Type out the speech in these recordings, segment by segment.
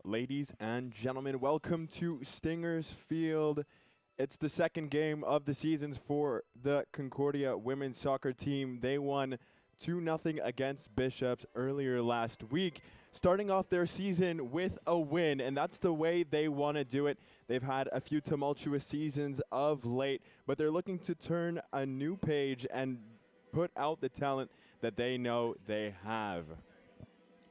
Ladies and gentlemen, welcome to Stingers Field. It's the second game of the seasons for the Concordia women's soccer team. They won 2-0 against Bishops earlier last week, starting off their season with a win, and that's the way they want to do it. They've had a few tumultuous seasons of late, but they're looking to turn a new page and put out the talent that they know they have.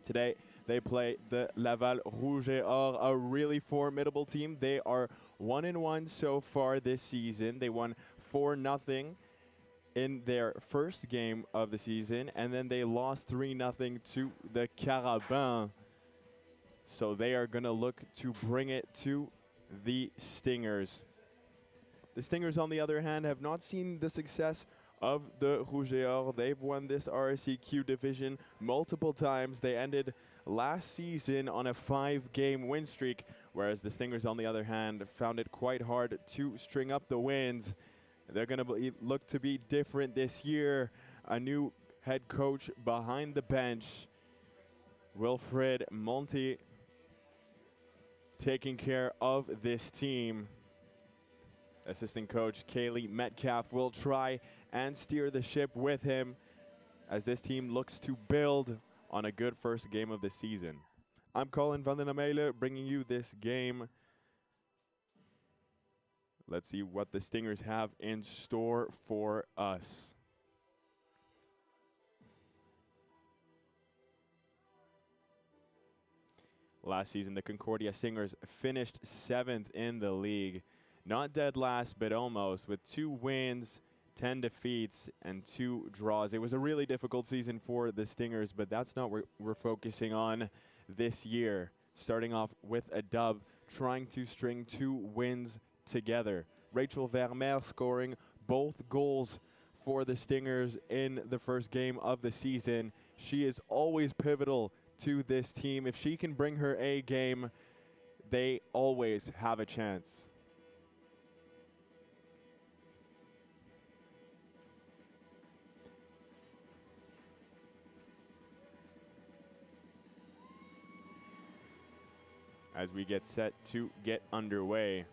Today, they play the Laval Rouge et Or, a really formidable team. They are 1-1 so far this season. They won 4-0 in their first game of the season, and then they lost 3-0 to the Carabins. So they are going to look to bring it to the Stingers. The Stingers, on the other hand, have not seen the success of the Rouge et Or. They've won this RSEQ division multiple times. They ended last season on a 5-game win streak, whereas the Stingers, on the other hand, found it quite hard to string up the wins. They're going to look to be different this year. A new head coach behind the bench, Wilfred Monti, taking care of this team. Assistant coach Kaylee Metcalf will try and steer the ship with him as this team looks to build on a good first game of the season. I'm Colin van den Amele, bringing you this game. Let's see what the Stingers have in store for us. Last season, the Concordia Stingers finished 7th in the league. Not dead last, but almost, with 2 wins, 10 defeats, and 2 draws. It was a really difficult season for the Stingers, but that's not what we're focusing on this year. Starting off with a dub, trying to string 2 wins together. Rachel Vermeer scoring both goals for the Stingers in the first game of the season. She is always pivotal to this team. If she can bring her A game, they always have a chance. As we get set to get underway.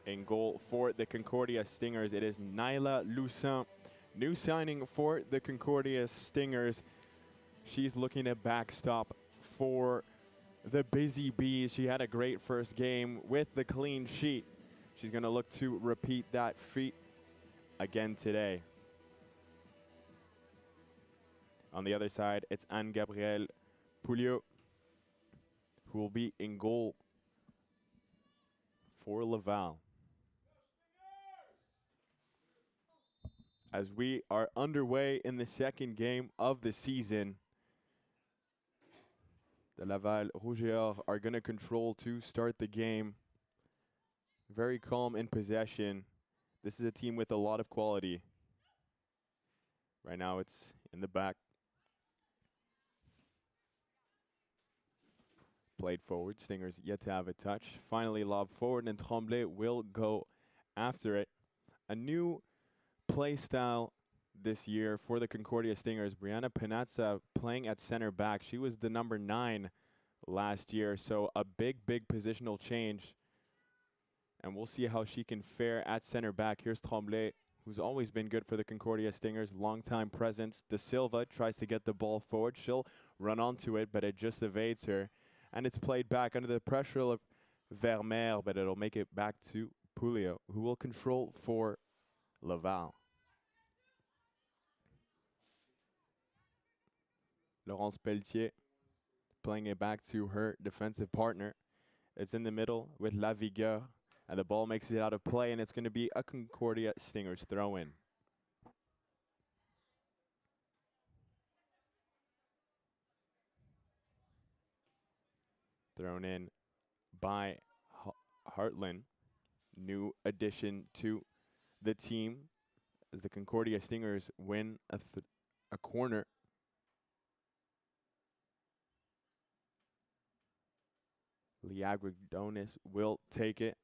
In goal for the Concordia Stingers, it is Nyla Lucin. New signing for the Concordia Stingers. She's looking to backstop for the Busy Bees. She had a great first game with the clean sheet. She's going to look to repeat that feat again today. On the other side, it's Anne-Gabrielle Pouliot who will be in goal for Laval. As we are underway in the second game of the season, the Laval Rouge et Or are going to control to start the game. Very calm in possession. This is a team with a lot of quality. Right now it's in the back. Played forward. Stingers yet to have a touch. Finally lob forward, and Tremblay will go after it. A new play style this year for the Concordia Stingers. Brianna Panazza playing at center back. She was the number 9 last year, so a big positional change. And we'll see how she can fare at center back. Here's Tremblay, who's always been good for the Concordia Stingers. Long-time presence. De Silva tries to get the ball forward. She'll run onto it, but it just evades her. And it's played back under the pressure of Vermeer, but it'll make it back to Pouliot, who will control for Laval. Laurence Pelletier playing it back to her defensive partner. It's in the middle with Lavigueur. And the ball makes it out of play, and it's going to be a Concordia Stingers throw-in. Thrown in by Hartland. New addition to the team as the Concordia Stingers win a corner. Liagridonis will take it.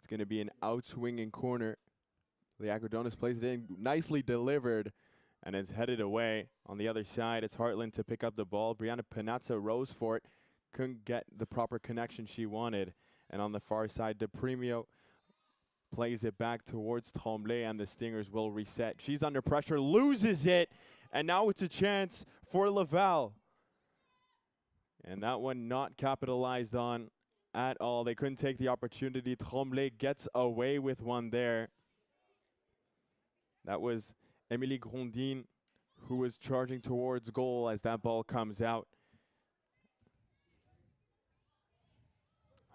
It's going to be an outswinging corner. Liagrodonis plays it in, nicely delivered, and is headed away. On the other side, it's Hartland to pick up the ball. Brianna Panazza rose for it, couldn't get the proper connection she wanted. And on the far side, DePremio plays it back towards Tremblay, and the Stingers will reset. She's under pressure, loses it, and now it's a chance for Laval. And that one not capitalized on at all. They couldn't take the opportunity. Tremblay gets away with one there. That was Emilie Grondin who was charging towards goal as that ball comes out.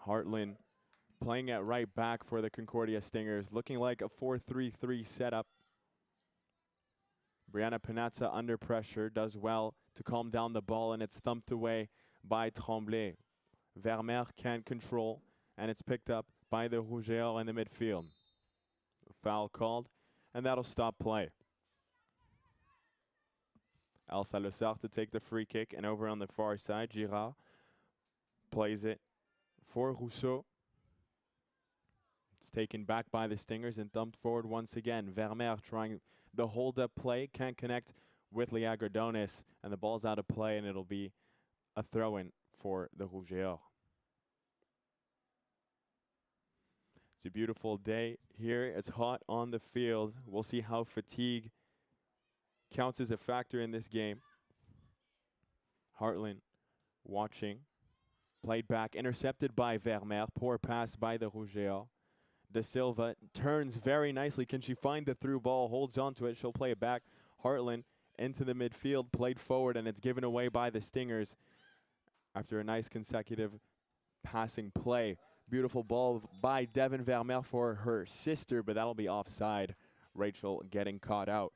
Hartland playing at right back for the Concordia Stingers, looking like a 4-3-3 setup. Brianna Panazza under pressure, does well to calm down the ball, and it's thumped away by Tremblay. Vermeer can't control, and it's picked up by the Rougéors in the midfield. Foul called, and that'll stop play. Elsa Lessard to take the free kick, and over on the far side, Girard plays it for Rousseau. It's taken back by the Stingers and thumped forward once again. Vermeer trying the hold-up play, can't connect with Liagrodonis, and the ball's out of play, and it'll be a throw-in for the Rougéors. It's a beautiful day here. It's hot on the field. We'll see how fatigue counts as a factor in this game. Hartland watching. Played back, intercepted by Vermeer. Poor pass by the Rougéors. De Silva turns very nicely. Can she find the through ball? Holds on to it. She'll play it back. Hartland into the midfield, played forward, and it's given away by the Stingers after a nice consecutive passing play. Beautiful ball by Devin Vermeer for her sister, but that'll be offside. Rachel getting caught out.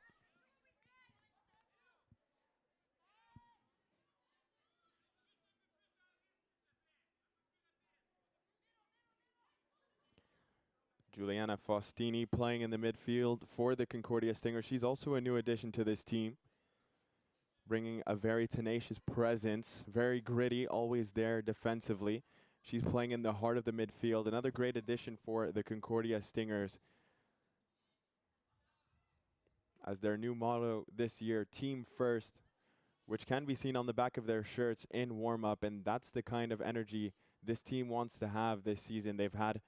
Juliana Faustini playing in the midfield for the Concordia Stingers. She's also a new addition to this team, bringing a very tenacious presence, very gritty, always there defensively. She's playing in the heart of the midfield. Another great addition for the Concordia Stingers, as their new motto this year, Team First, which can be seen on the back of their shirts in warm-up, and that's the kind of energy this team wants to have this season. They've had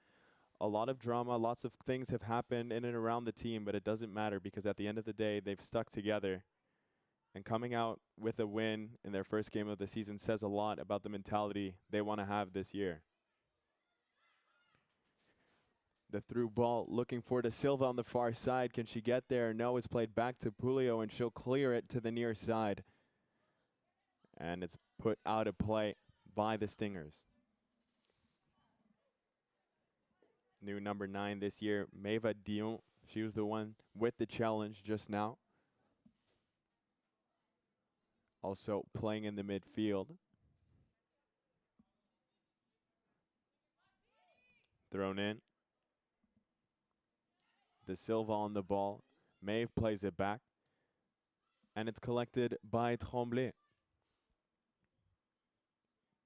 a lot of drama, lots of things have happened in and around the team, but it doesn't matter because at the end of the day, they've stuck together. And coming out with a win in their first game of the season says a lot about the mentality they want to have this year. The through ball looking for De Silva on the far side. Can she get there? No, it's played back to Pulio, and she'll clear it to the near side. And it's put out of play by the Stingers. New number 9 this year, Maeva Dion. She was the one with the challenge just now. Also playing in the midfield. Thrown in. De Silva on the ball. Maeve plays it back. And it's collected by Tremblay.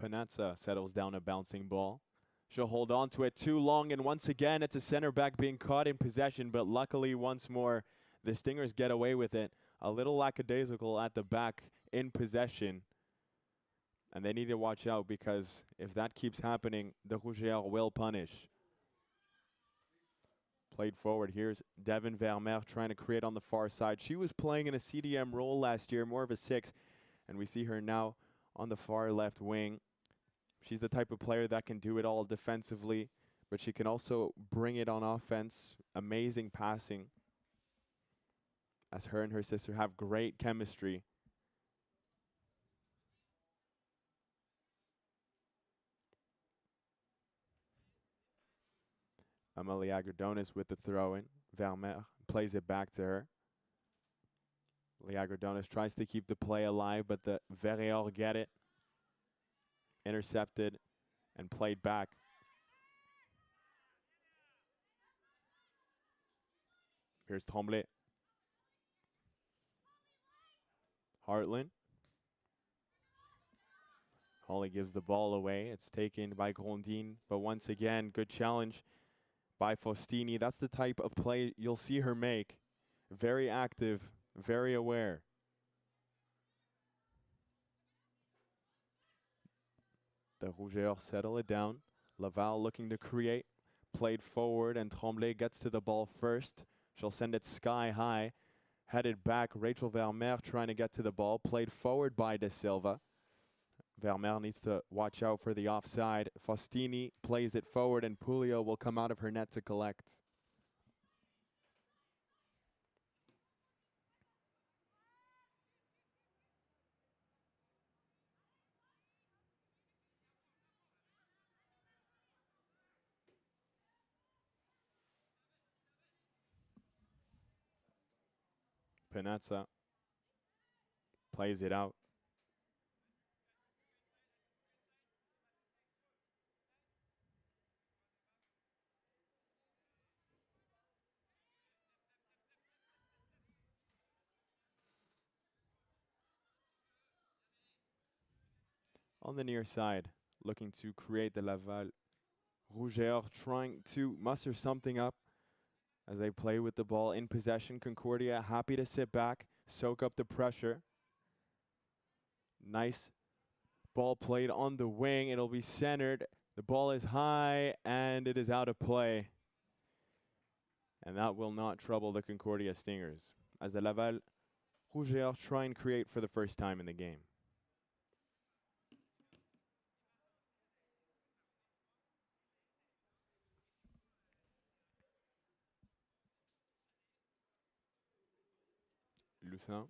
Panazza settles down a bouncing ball. She'll hold on to it too long, and once again, it's a center back being caught in possession, but luckily, once more, the Stingers get away with it. A little lackadaisical at the back in possession, and they need to watch out because if that keeps happening, the Rougéors will punish. Played forward. Here's Devin Vermeer trying to create on the far side. She was playing in a CDM role last year, more of a 6, and we see her now on the far left wing. She's the type of player that can do it all defensively, but she can also bring it on offense. Amazing passing, as her and her sister have great chemistry. Amelie Agrodonis with the throw-in. Vermeer plays it back to her. Liagrodonis tries to keep the play alive, but the Verreor get it. Intercepted and played back. Here's Tremblay. Hartland. Holly gives the ball away. It's taken by Grondin, but once again, good challenge by Faustini. That's the type of play you'll see her make. Very active, very aware. The Rougeurs settle it down. Laval looking to create. Played forward, and Tremblay gets to the ball first. She'll send it sky high. Headed back, Rachel Vermeer trying to get to the ball. Played forward by De Silva. Vermeer needs to watch out for the offside. Faustini plays it forward, and Pulio will come out of her net to collect. Panazza plays it out. On the near side, looking to create the Laval. Rougeurs trying to muster something up as they play with the ball in possession. Concordia happy to sit back, soak up the pressure. Nice ball played on the wing. It'll be centered. The ball is high, and it is out of play. And that will not trouble the Concordia Stingers, as the Laval Rougeurs try and create for the first time in the game. Lucin.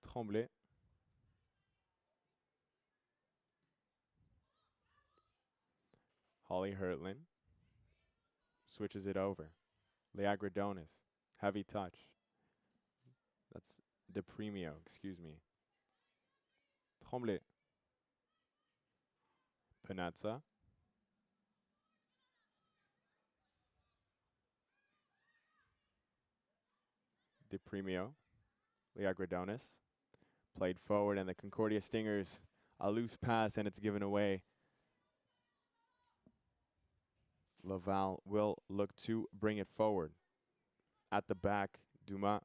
Tremblay. Holly Hurtlin switches it over. Leagradonis. Heavy touch. That's De Premio, excuse me. Tremblay. Panazza. De Premio. Leagradonis. Played forward, and the Concordia Stingers, a loose pass, and it's given away. Laval will look to bring it forward. At the back, Dumas.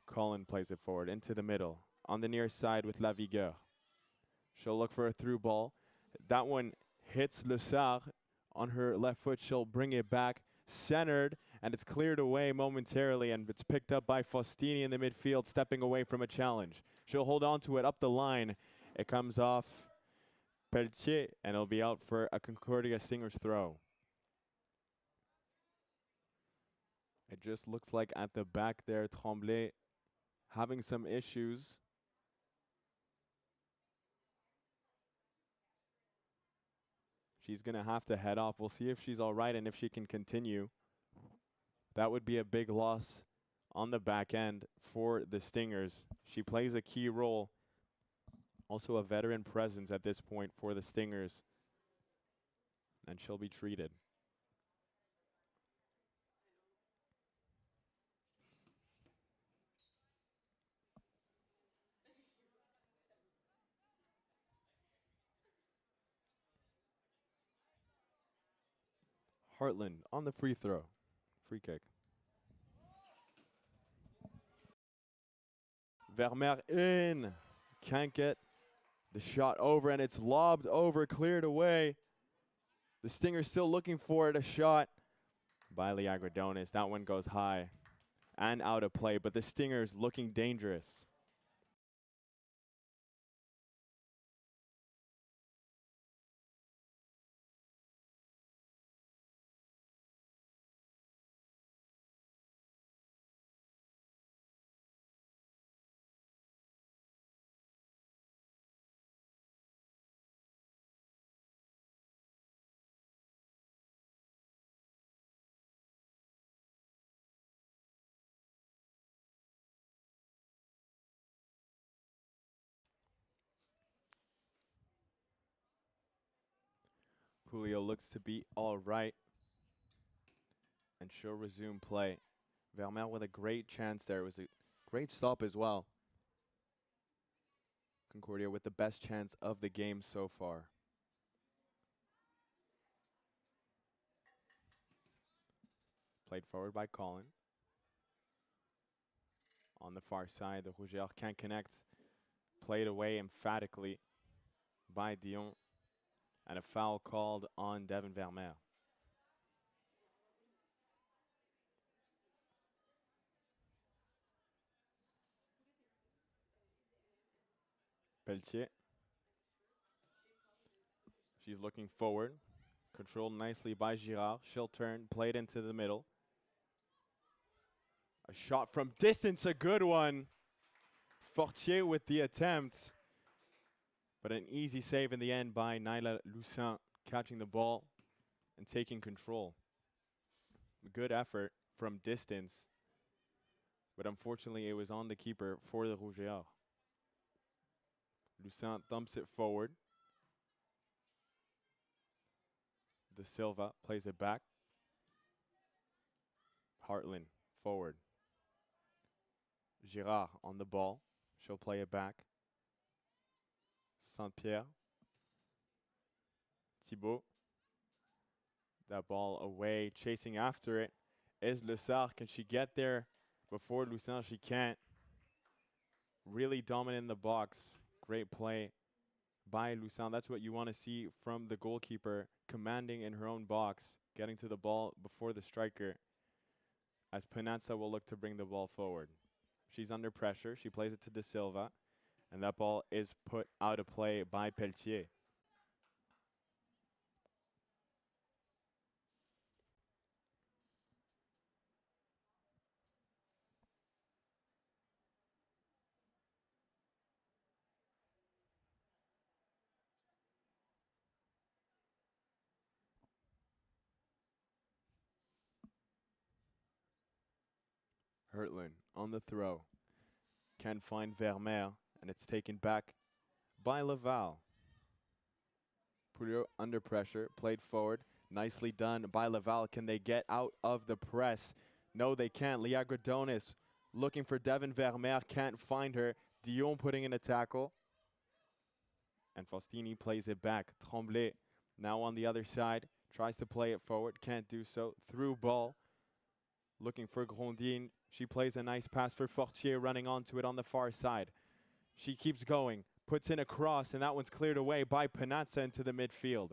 Colin plays it forward into the middle. On the near side with Lavigueur. She'll look for a through ball. That one hits Le Sard on her left foot. She'll bring it back. Centered, and it's cleared away momentarily, and it's picked up by Faustini in the midfield, stepping away from a challenge. She'll hold on to it up the line. It comes off Pelletier, and it'll be out for a Concordia Stingers throw. It just looks like at the back there, Tremblay having some issues. She's going to have to head off. We'll see if she's all right and if she can continue. That would be a big loss on the back end for the Stingers. She plays a key role. Also a veteran presence at this point for the Stingers. And she'll be treated. Hartland on the free throw. Free kick. Vermeer in. Can't get the shot over, and it's lobbed over, cleared away. The Stingers still looking for it. A shot by Leagradonis. That one goes high and out of play, but the Stingers looking dangerous. Julio looks to be all right, and she'll resume play. Vermeer with a great chance there. It was a great stop as well. Concordia with the best chance of the game so far. Played forward by Colin. On the far side, the Rougeurs can't connect. Played away emphatically by Dion. And a foul called on Devin Vermeer. Pelletier. She's looking forward. Controlled nicely by Girard. She'll turn, played into the middle. A shot from distance, a good one. Fortier with the attempt. But an easy save in the end by Naila Lucin, catching the ball and taking control. Good effort from distance. But unfortunately, it was on the keeper for the Rougeurs. Lucin thumps it forward. De Silva plays it back. Hartland forward. Girard on the ball. She'll play it back. Saint-Pierre. Thibault. That ball away, chasing after it is Lessard. Can she get there before Lucin? She can't. Really dominant in the box. Great play by Lucin. That's what you want to see from the goalkeeper, commanding in her own box, getting to the ball before the striker, as Panazza will look to bring the ball forward. She's under pressure. She plays it to De Silva, and that ball is put out of play by Pelletier. Hertland on the throw. Can find Vermeer, and it's taken back by Laval. Pouliot under pressure, played forward. Nicely done by Laval. Can they get out of the press? No, they can't. Liagradonis looking for Devin Vermeer, can't find her. Dion putting in a tackle. And Faustini plays it back. Tremblay now on the other side, tries to play it forward, can't do so. Through ball, looking for Grondine. She plays a nice pass for Fortier, running onto it on the far side. She keeps going, puts in a cross, and that one's cleared away by Panazza into the midfield.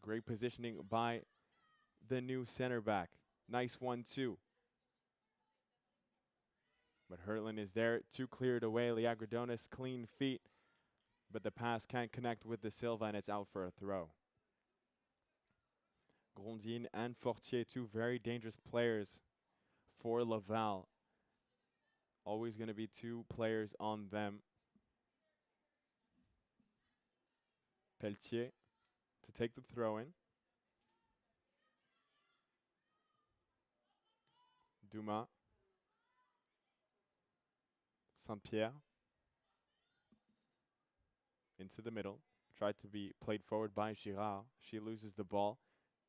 Great positioning by the new center back. Nice 1-2. But Hertland is there, too cleared away. Liagradonis, clean feet, but the pass can't connect with De Silva, and it's out for a throw. Grondine and Fortier, two very dangerous players for Laval. Always going to be two players on them. Pelletier to take the throw in. Dumas. Saint-Pierre. Into the middle. Tried to be played forward by Girard. She loses the ball.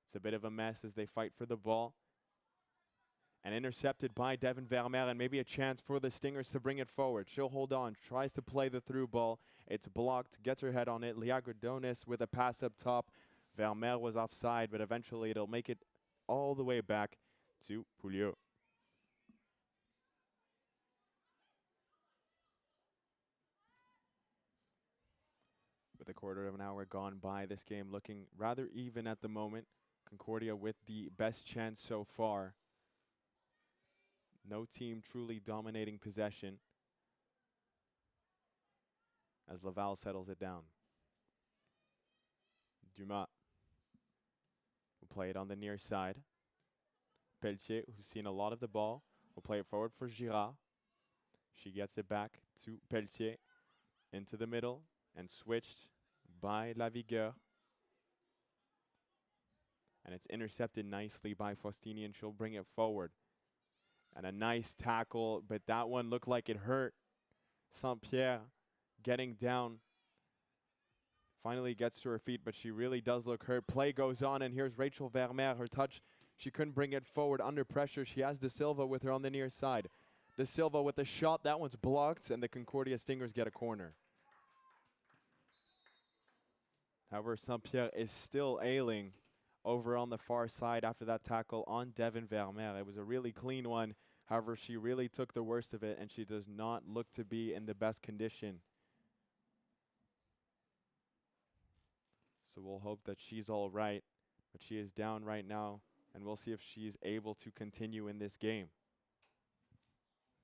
It's a bit of a mess as they fight for the ball. And intercepted by Devin Vermeer, and maybe a chance for the Stingers to bring it forward. She'll hold on, tries to play the through ball. It's blocked, gets her head on it. Liagradonis with a pass up top. Vermeer was offside, but eventually it'll make it all the way back to Pouliot. With a quarter of an hour gone by, this game looking rather even at the moment. Concordia with the best chance so far. No team truly dominating possession as Laval settles it down. Dumas will play it on the near side. Pelletier, who's seen a lot of the ball, will play it forward for Girard. She gets it back to Pelletier into the middle and switched by Lavigueur. And it's intercepted nicely by Faustini, and she'll bring it forward. And a nice tackle, but that one looked like it hurt. Saint-Pierre getting down. Finally gets to her feet, but she really does look hurt. Play goes on, and here's Rachel Vermeer. Her touch, she couldn't bring it forward under pressure. She has De Silva with her on the near side. De Silva with a shot. That one's blocked, and the Concordia Stingers get a corner. However, Saint-Pierre is still ailing over on the far side after that tackle on Devin Vermeer. It was a really clean one. However, she really took the worst of it, and she does not look to be in the best condition. So we'll hope that she's all right, but she is down right now, and we'll see if she's able to continue in this game.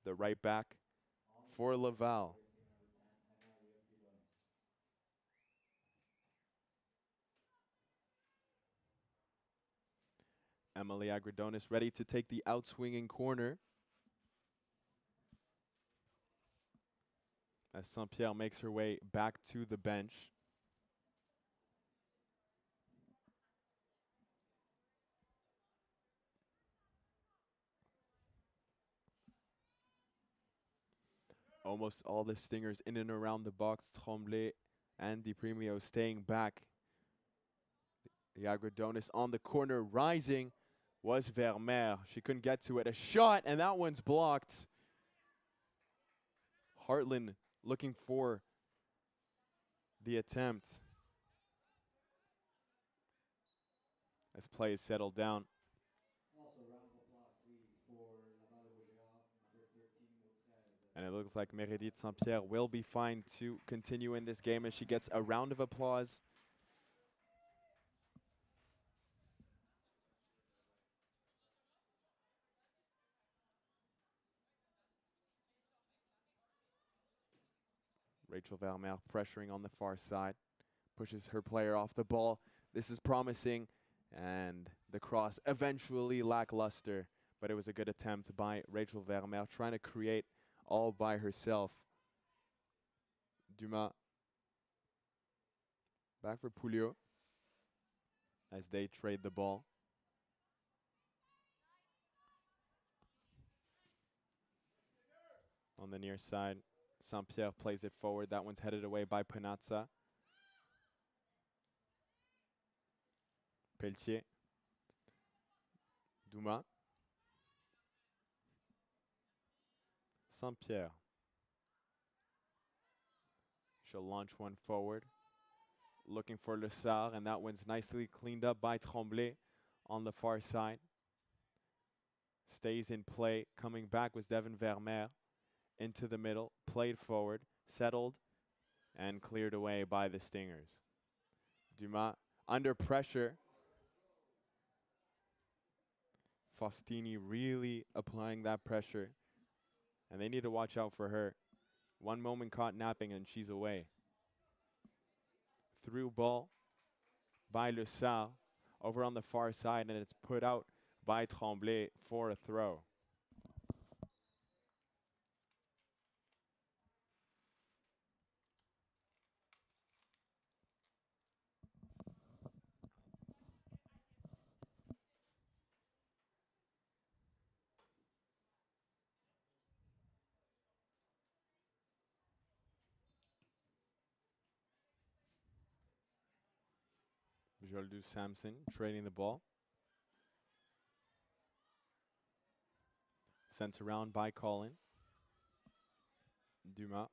The right back for Laval. Emily Agridonis ready to take the outswinging corner. As Saint-Pierre makes her way back to the bench. Almost all the Stingers in and around the box. Tremblay and Di Premio staying back. The Agridonis on the corner rising was Vermeer. She couldn't get to it. A shot, and that one's blocked. Hartland looking for the attempt. As play is settled down. And it looks like Meredith Saint-Pierre will be fine to continue in this game as she gets a round of applause. Rachel Vermeer pressuring on the far side. Pushes her player off the ball. This is promising. And the cross eventually lackluster. But it was a good attempt by Rachel Vermeer, trying to create all by herself. Dumas. Back for Pouliot. As they trade the ball. On the near side, Saint-Pierre plays it forward. That one's headed away by Panazza. Pelletier. Dumas. Saint-Pierre. She'll launch one forward. Looking for Le Sart, and that one's nicely cleaned up by Tremblay on the far side. Stays in play. Coming back was Devin Vermeer. Into the middle, played forward, settled, and cleared away by the Stingers. Dumas under pressure. Faustini really applying that pressure. And they need to watch out for her. One moment caught napping and she's away. Through ball by Le Sart over on the far side, and it's put out by Tremblay for a throw. Joldu Samson trading the ball. Sent around by Colin. Dumas.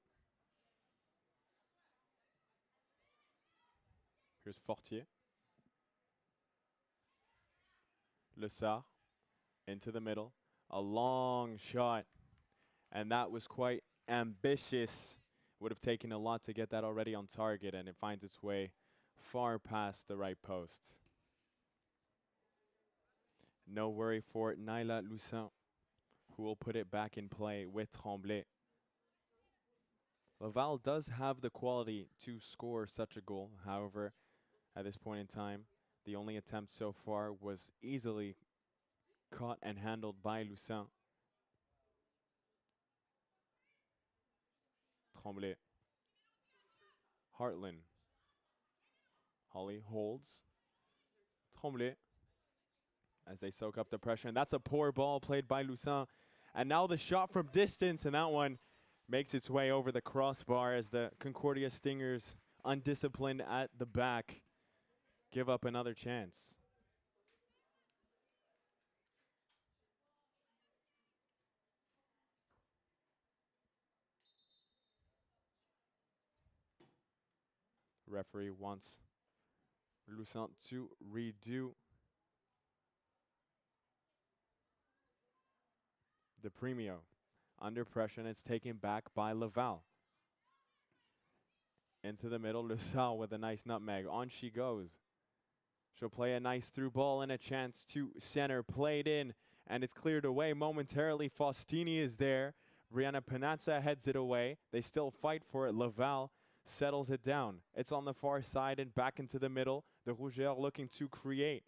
Here's Fortier. Le Sart into the middle. A long shot. And that was quite ambitious. Would have taken a lot to get that already on target, and it finds its way far past the right post. No worry for Naila Lucin, who will put it back in play with Tremblay. Laval does have the quality to score such a goal. However, at this point in time, the only attempt so far was easily caught and handled by Lucin. Tremblay. Hartland. Holly holds. Tremblay. As they soak up the pressure. And that's a poor ball played by Lucin. And now the shot from distance. And that one makes its way over the crossbar as the Concordia Stingers, undisciplined at the back, give up another chance. Referee wants Lucent to redo the premio. Under pressure, and it's taken back by Laval. Into the middle, Lucent with a nice nutmeg. On she goes. She'll play a nice through ball and a chance to center. Played in, and it's cleared away momentarily. Faustini is there. Brianna Panazza heads it away. They still fight for it. Laval settles it down. It's on the far side and back into the middle. The Rougeurs looking to create.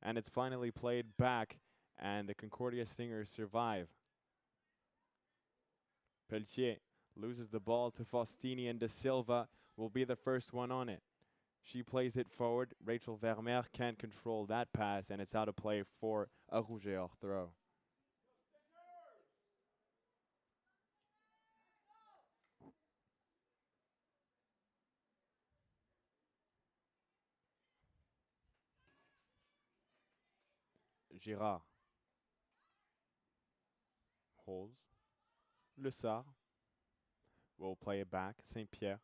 And it's finally played back, and the Concordia Stingers survive. Pelletier loses the ball to Faustini, and De Silva will be the first one on it. She plays it forward. Rachel Vermeer can't control that pass, and it's out of play for a Rougeur throw. Girard holds. Le Sart will play it back. Saint-Pierre.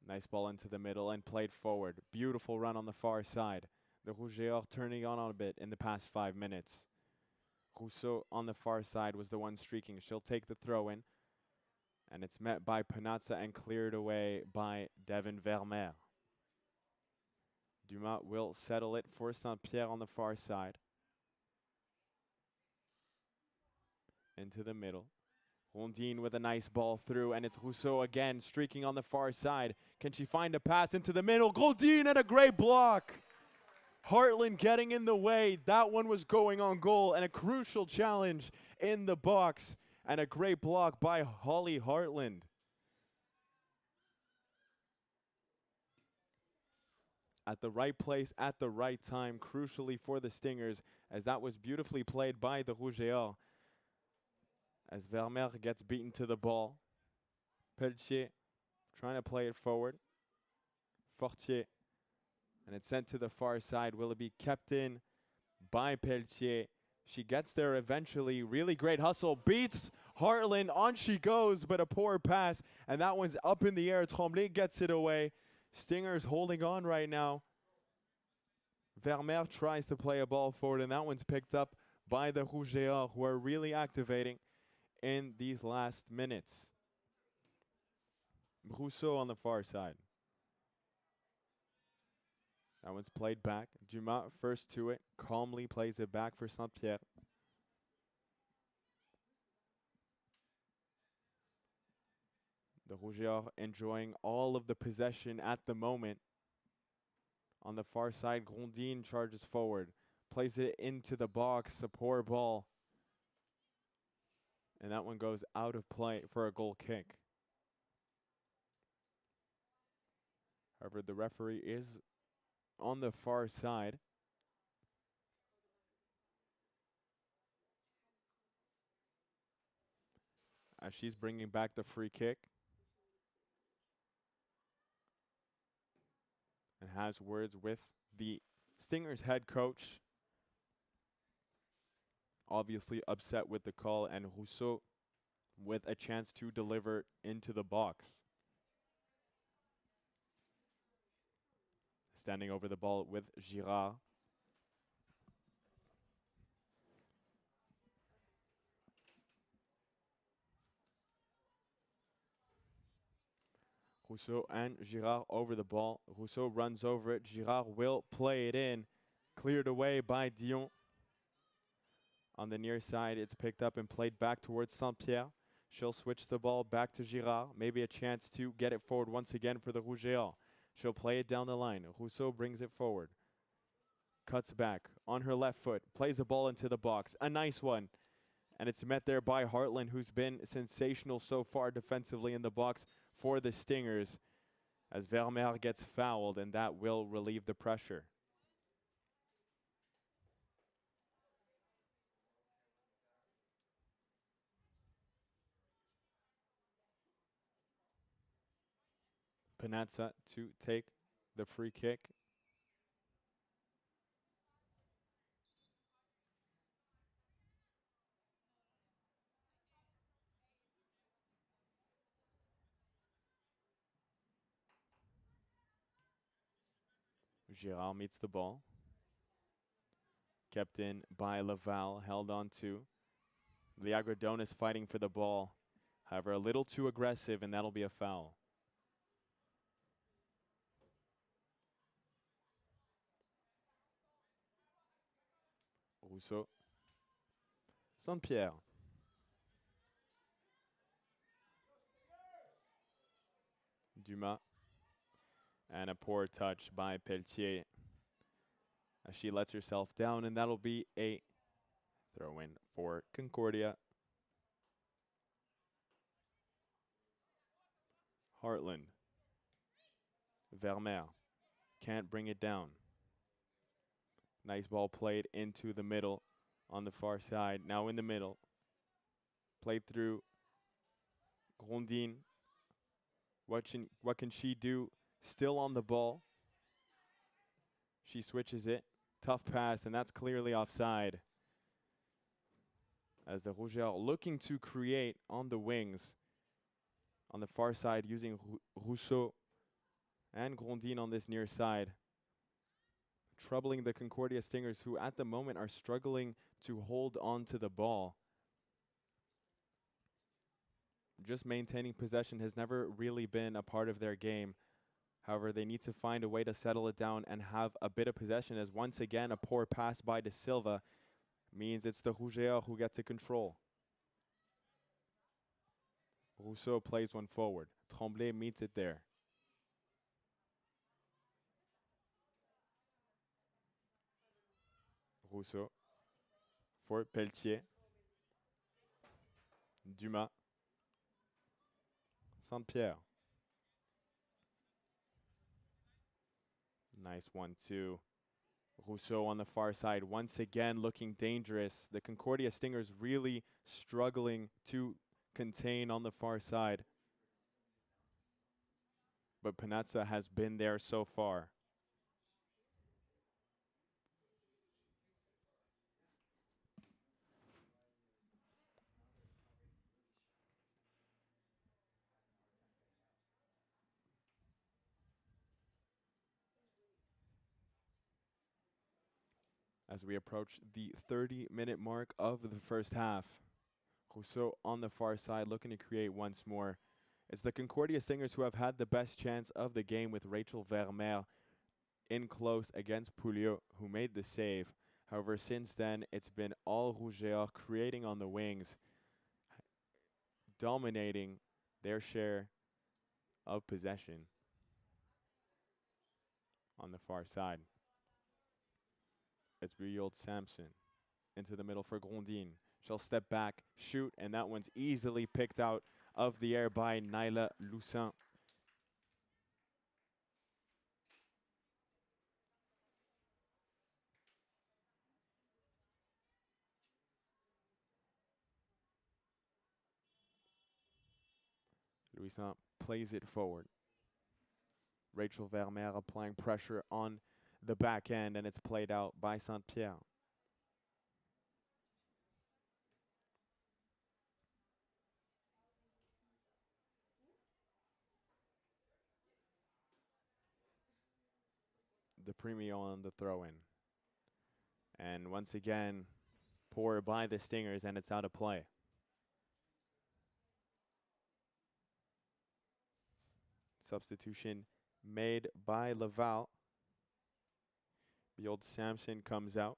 Nice ball into the middle and played forward. Beautiful run on the far side. The Rougeurs turning on a bit in the past 5 minutes. Rousseau on the far side was the one streaking. She'll take the throw in. And it's met by Panazza and cleared away by Devin Vermeer. Dumas will settle it for Saint-Pierre on the far side. Into the middle. Rondine with a nice ball through, and it's Rousseau again streaking on the far side. Can she find a pass into the middle? Rondine and a great block. Hartland getting in the way. That one was going on goal, and a crucial challenge in the box, and a great block by Holly Hartland. At the right place, at the right time, crucially for the Stingers, as that was beautifully played by the Rougeurs. As Vermeer gets beaten to the ball. Pelletier trying to play it forward. Fortier. And it's sent to the far side. Will it be kept in by Pelletier? She gets there eventually. Really great hustle. Beats Hartland. On she goes, but a poor pass. And that one's up in the air. Tremblay gets it away. Stingers holding on right now. Vermeer tries to play a ball forward, and that one's picked up by the Rougeurs, who are really activating in these last minutes. Rousseau on the far side. That one's played back. Dumas first to it. Calmly plays it back for Saint-Pierre. The Rougeurs enjoying all of the possession at the moment. On the far side, Grondine charges forward. Plays it into the box. A poor ball. And that one goes out of play for a goal kick. However, the referee is on the far side. As she's bringing back the free kick. And has words with the Stingers head coach. Obviously upset with the call, and Rousseau with a chance to deliver into the box. Standing over the ball with Girard. Rousseau and Girard over the ball. Rousseau runs over it. Girard will play it in. Cleared away by Dion. On the near side, it's picked up and played back towards Saint-Pierre. She'll switch the ball back to Girard. Maybe a chance to get it forward once again for the Rougeurs. She'll play it down the line. Rousseau brings it forward. Cuts back on her left foot. Plays the ball into the box. A nice one. And it's met there by Hartland, who's been sensational so far defensively in the box for the Stingers. As Vermeer gets fouled, and that will relieve the pressure. Panazza to take the free kick. Girard meets the ball. Kept in by Laval, held on to. Liagrodon fighting for the ball. However, a little too aggressive, and that'll be a foul. Rousseau. Saint-Pierre. Dumas. And a poor touch by Pelletier as she lets herself down, and that'll be a throw-in for Concordia. Hartland. Vermeer can't bring it down. Nice ball played into the middle on the far side. Now in the middle. Played through Grondin. What can she do? Still on the ball. She switches it. Tough pass, and that's clearly offside. As the Rougeurs looking to create on the wings. On the far side using Rousseau and Grondin on this near side. Troubling the Concordia Stingers, who at the moment are struggling to hold on to the ball. Just maintaining possession has never really been a part of their game. However, they need to find a way to settle it down and have a bit of possession, as once again a poor pass by De Silva means it's the Rougeurs who get to control. Rousseau plays one forward. Tremblay meets it there. Rousseau for Pelletier. Dumas. Saint-Pierre. Nice 1-2. Rousseau on the far side once again looking dangerous. The Concordia Stingers really struggling to contain on the far side. But Panazza has been there so far. As we approach the 30-minute mark of the first half. Rousseau on the far side looking to create once more. It's the Concordia Stingers who have had the best chance of the game with Rachel Vermeer in close against Pouliot, who made the save. However, since then, it's been all Rougeurs creating on the wings, dominating their share of possession on the far side. It's Buyot Samson into the middle for Grondin. She'll step back, shoot, and that one's easily picked out of the air by Naila Lussin. Lussin plays it forward. Rachel Vermeer applying pressure on the back end, and it's played out by Saint-Pierre. The Premio on the throw-in. And once again, poor by the Stingers, and it's out of play. Substitution made by Laval. The old Samson comes out.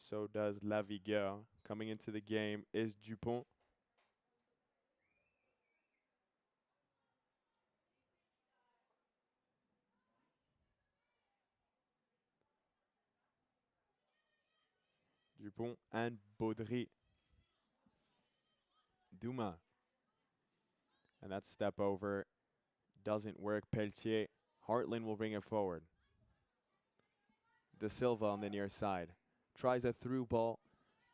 So does Lavigueur. Coming into the game is Dupont. Dupont and Baudry. Dumas. And that step over doesn't work. Pelletier. Hartland will bring it forward. De Silva on the near side. Tries a through ball,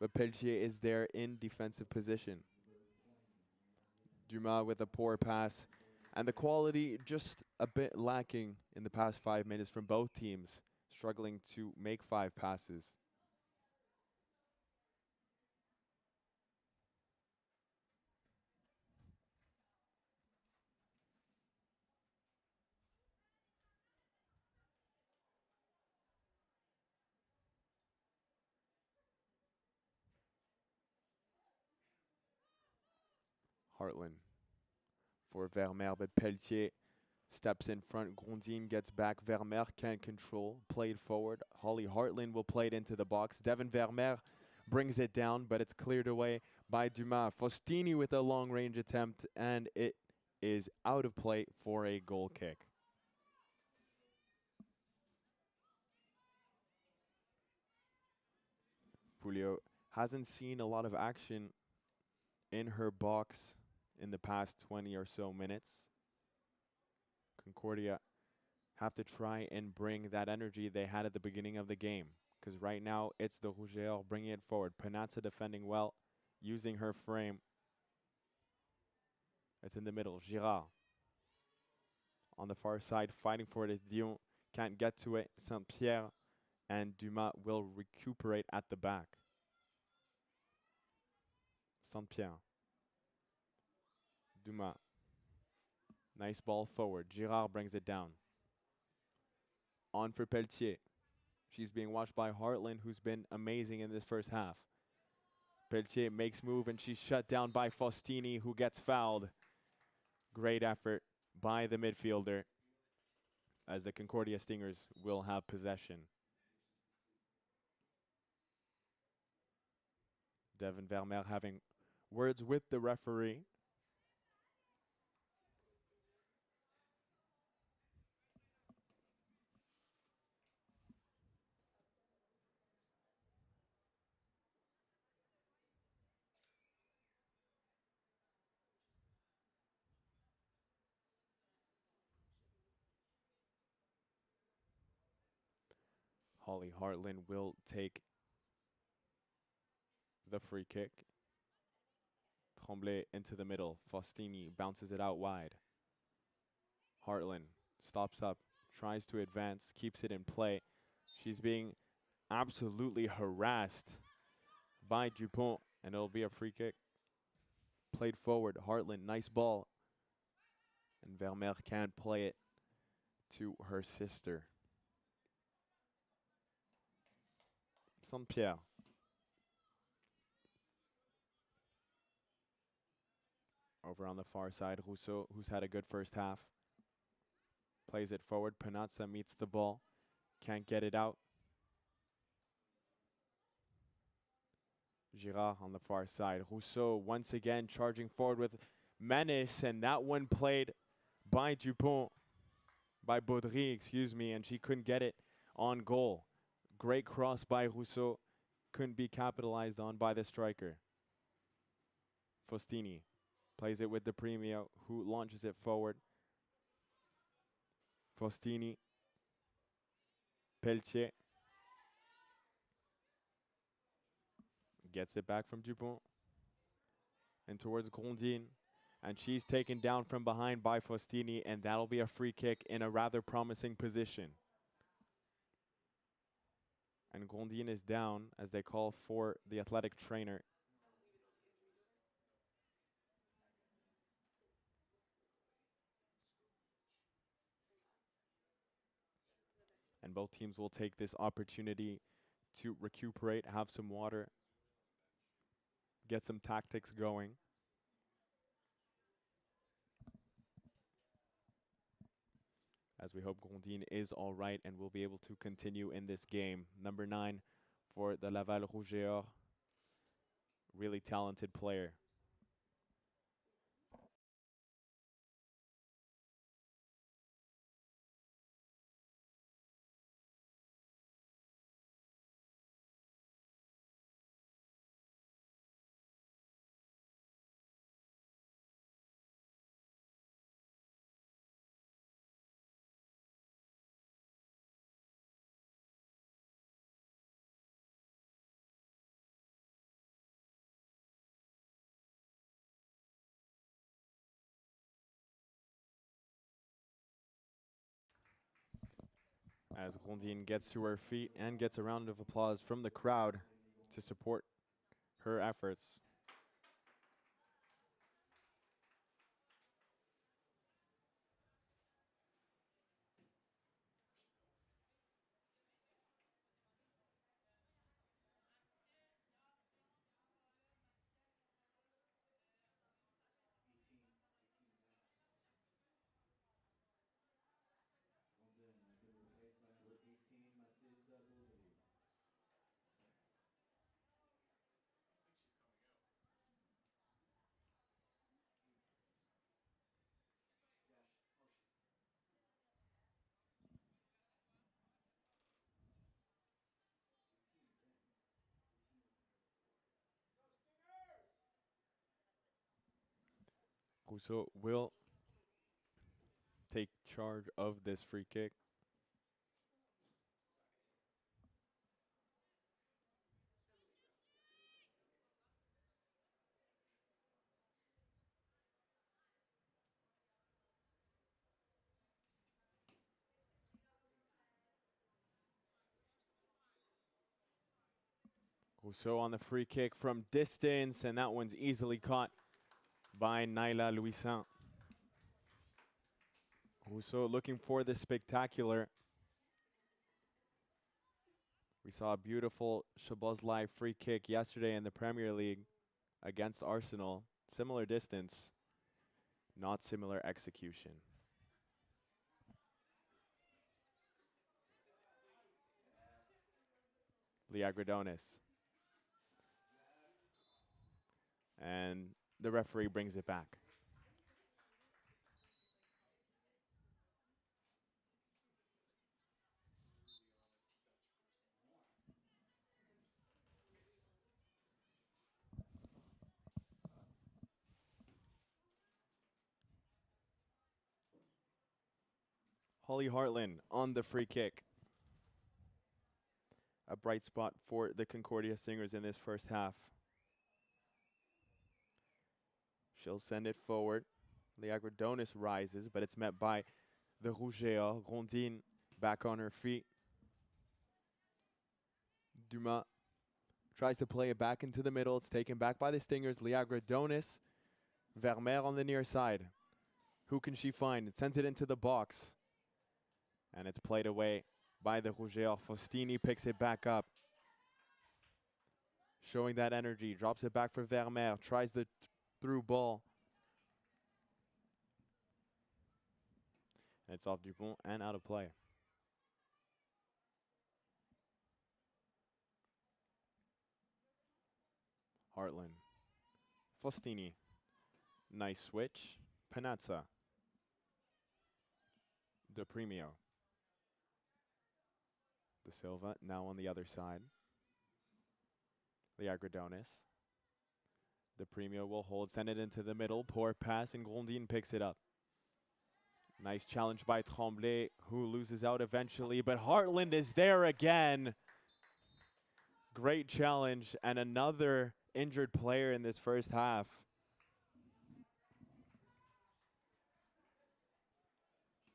but Pelletier is there in defensive position. Dumas with a poor pass. And the quality just a bit lacking in the past 5 minutes from both teams. Struggling to make 5 passes. Hartland for Vermeer, but Pelletier steps in front. Grondine gets back. Vermeer can't control. Played forward. Holly Hartland will play it into the box. Devin Vermeer brings it down, but it's cleared away by Dumas. Faustini with a long-range attempt, and it is out of play for a goal kick. Pulio hasn't seen a lot of action in her box in the past 20 or so minutes. Concordia have to try and bring that energy they had at the beginning of the game, because right now it's the Rougeors bringing it forward. Panazza defending well, using her frame. It's in the middle. Girard on the far side, fighting for it as Dion can't get to it. Saint-Pierre and Dumas will recuperate at the back. Saint-Pierre. Dumas. Nice ball forward. Girard brings it down. On for Pelletier. She's being watched by Hartland, who's been amazing in this first half. Pelletier makes move, and she's shut down by Faustini, who gets fouled. Great effort by the midfielder, as the Concordia Stingers will have possession. Devin Vermeer having words with the referee. Holly Hartland will take the free kick. Tremblay into the middle. Faustini bounces it out wide. Hartland stops up, tries to advance, keeps it in play. She's being absolutely harassed by Dupont, and it'll be a free kick. Played forward. Hartland, nice ball. And Vermeer can't play it to her sister. Saint-Pierre. Over on the far side, Rousseau, who's had a good first half. Plays it forward. Panazza meets the ball. Can't get it out. Girard on the far side. Rousseau once again charging forward with menace, and that one played by Dupont, by Baudry, excuse me, and she couldn't get it on goal. Great cross by Rousseau. Couldn't be capitalized on by the striker. Faustini plays it with the Premio, who launches it forward. Faustini. Pelletier. Gets it back from Dupont. And towards Grondine. And she's taken down from behind by Faustini, and that'll be a free kick in a rather promising position. And Grondine is down as they call for the athletic trainer. And both teams will take this opportunity to recuperate, have some water, get some tactics going. As we hope Grondine is all right and will be able to continue in this game. Number 9 for the Laval Rougeors. Really talented player. As Grondine gets to her feet and gets a round of applause from the crowd to support her efforts. Rousseau will take charge of this free kick. Rousseau on the free kick from distance, and that one's easily caught by Naila Louisin. Rousseau looking for the spectacular. We saw a beautiful Szoboszlai free kick yesterday in the Premier League against Arsenal. Similar distance, not similar execution. Liagradonis. And the referee brings it back. Holly Hartland on the free kick. A bright spot for the Concordia Stingers in this first half. She'll send it forward. Liagradonis rises, but it's met by the Rougéa. Rondine back on her feet. Dumas tries to play it back into the middle. It's taken back by the Stingers. Liagradonis. Vermeer on the near side. Who can she find? It sends it into the box. And it's played away by the Rougéa. Faustini picks it back up. Showing that energy. Drops it back for Vermeer. Tries the through ball. And it's off Dupont and out of play. Hartland. Faustini. Nice switch. Panazza. De Premio. De Silva now on the other side. Liagradonis. De Premio will hold, send it into the middle. Poor pass, and Grondine picks it up. Nice challenge by Tremblay, who loses out eventually, but Hartland is there again. Great challenge, and another injured player in this first half.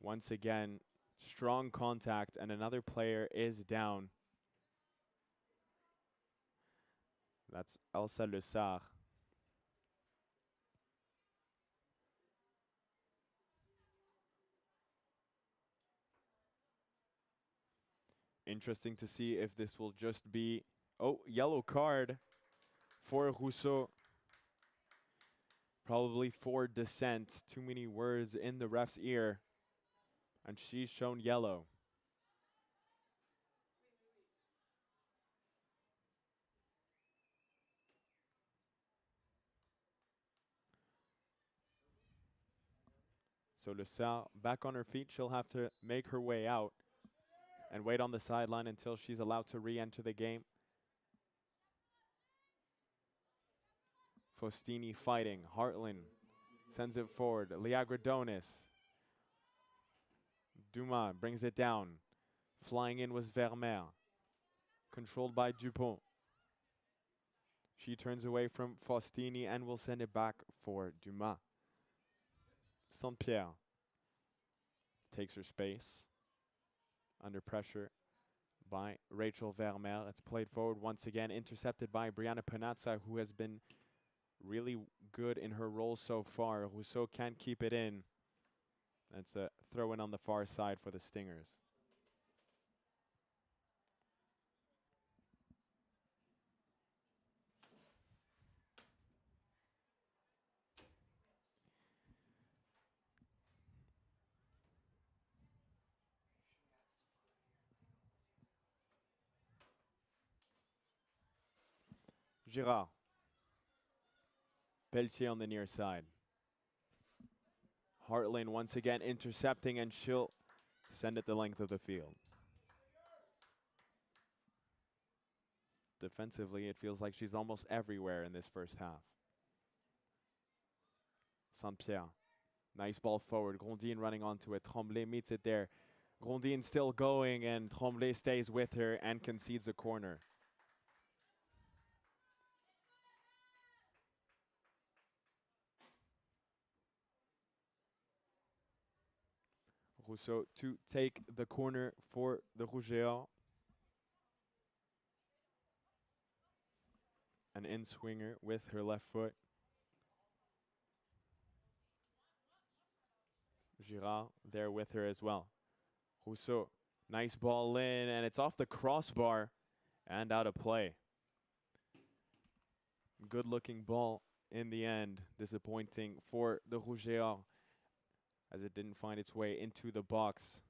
Once again, strong contact, and another player is down. That's Elsa Le Sarre. Interesting to see if this will just be, oh, yellow card for Rousseau. Probably for dissent. Too many words in the ref's ear. And she's shown yellow. So Le Sarre back on her feet. She'll have to make her way out and wait on the sideline until she's allowed to re-enter the game. Faustini fighting. Hartland sends it forward. Liagradonis. Dumas brings it down. Flying in was Vermeer. Controlled by Dupont. She turns away from Faustini and will send it back for Dumas. Saint-Pierre takes her space. Under pressure by Rachel Vermeer. It's played forward once again. Intercepted by Brianna Panazza, who has been really good in her role so far. Rousseau can't keep it in. That's a throw in on the far side for the Stingers. Girard. Pelletier on the near side. Hartland once again intercepting, and she'll send it the length of the field. Defensively, it feels like she's almost everywhere in this first half. Saint-Pierre. Nice ball forward. Grondine running onto it. Tremblay meets it there. Grondine still going, and Tremblay stays with her and concedes a corner. Rousseau to take the corner for the Rougeants. An in-swinger with her left foot. Girard there with her as well. Rousseau, nice ball in, and it's off the crossbar and out of play. Good-looking ball in the end. Disappointing for the Rougeants as it didn't find its way into the box.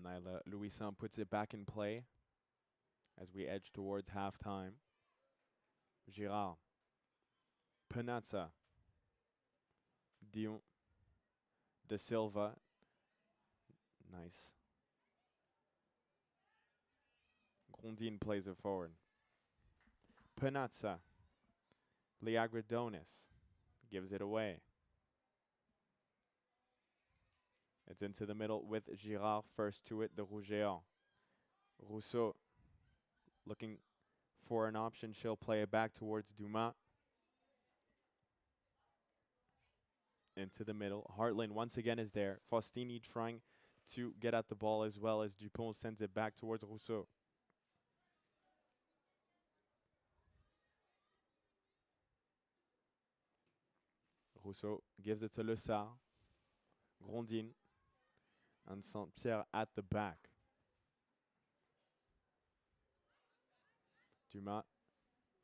Nyla Louison puts it back in play as we edge towards halftime. Girard. Penazza. Dion. De Silva. Nice. Grondine plays it forward. Penazza. Liagridonis gives it away. It's into the middle with Girard first to it, the Rougeants. Rousseau looking for an option. She'll play it back towards Dumas. Into the middle. Hartland once again is there. Faustini trying to get at the ball as well as Dupont sends it back towards Rousseau. Rousseau gives it to Le Sart. Grondine. And Saint-Pierre at the back. Dumas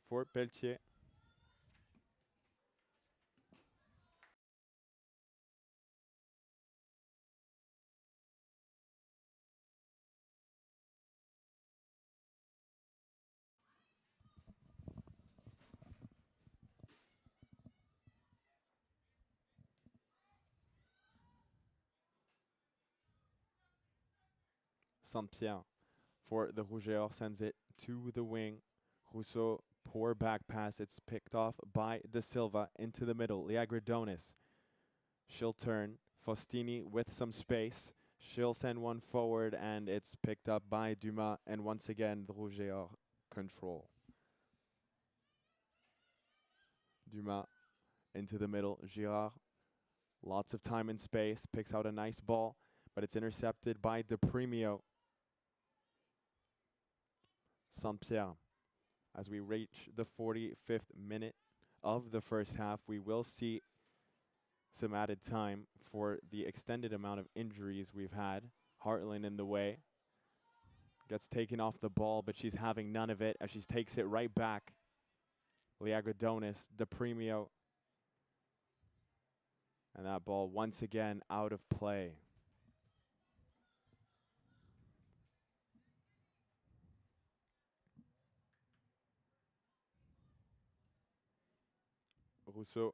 for Pelletier. Saint-Pierre for the Rougeants sends it to the wing. Rousseau, poor back pass. It's picked off by De Silva into the middle. Liagridonis. She'll turn. Faustini with some space. She'll send one forward, and it's picked up by Dumas. And once again, the Rougeants control. Dumas into the middle. Girard. Lots of time and space. Picks out a nice ball, but it's intercepted by De Premio. Saint-Pierre. As we reach the 45th minute of the first half, we will see some added time for the extended amount of injuries we've had. Hartland in the way. Gets taken off the ball, but she's having none of it as she takes it right back. Liagridonis, De Premio. And that ball once again out of play. Rousseau.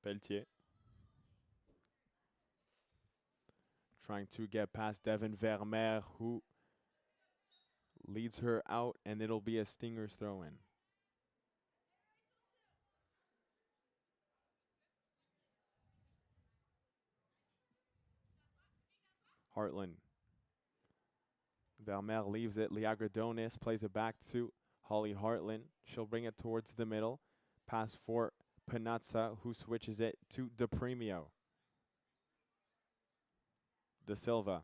Pelletier. Trying to get past Devin Vermeer, who leads her out, and it'll be a Stingers throw-in. Hartland. Vermeer leaves it. Liagridonis plays it back to Holly Hartland. She'll bring it towards the middle. Pass for Penazza, who switches it to De Premio. De Silva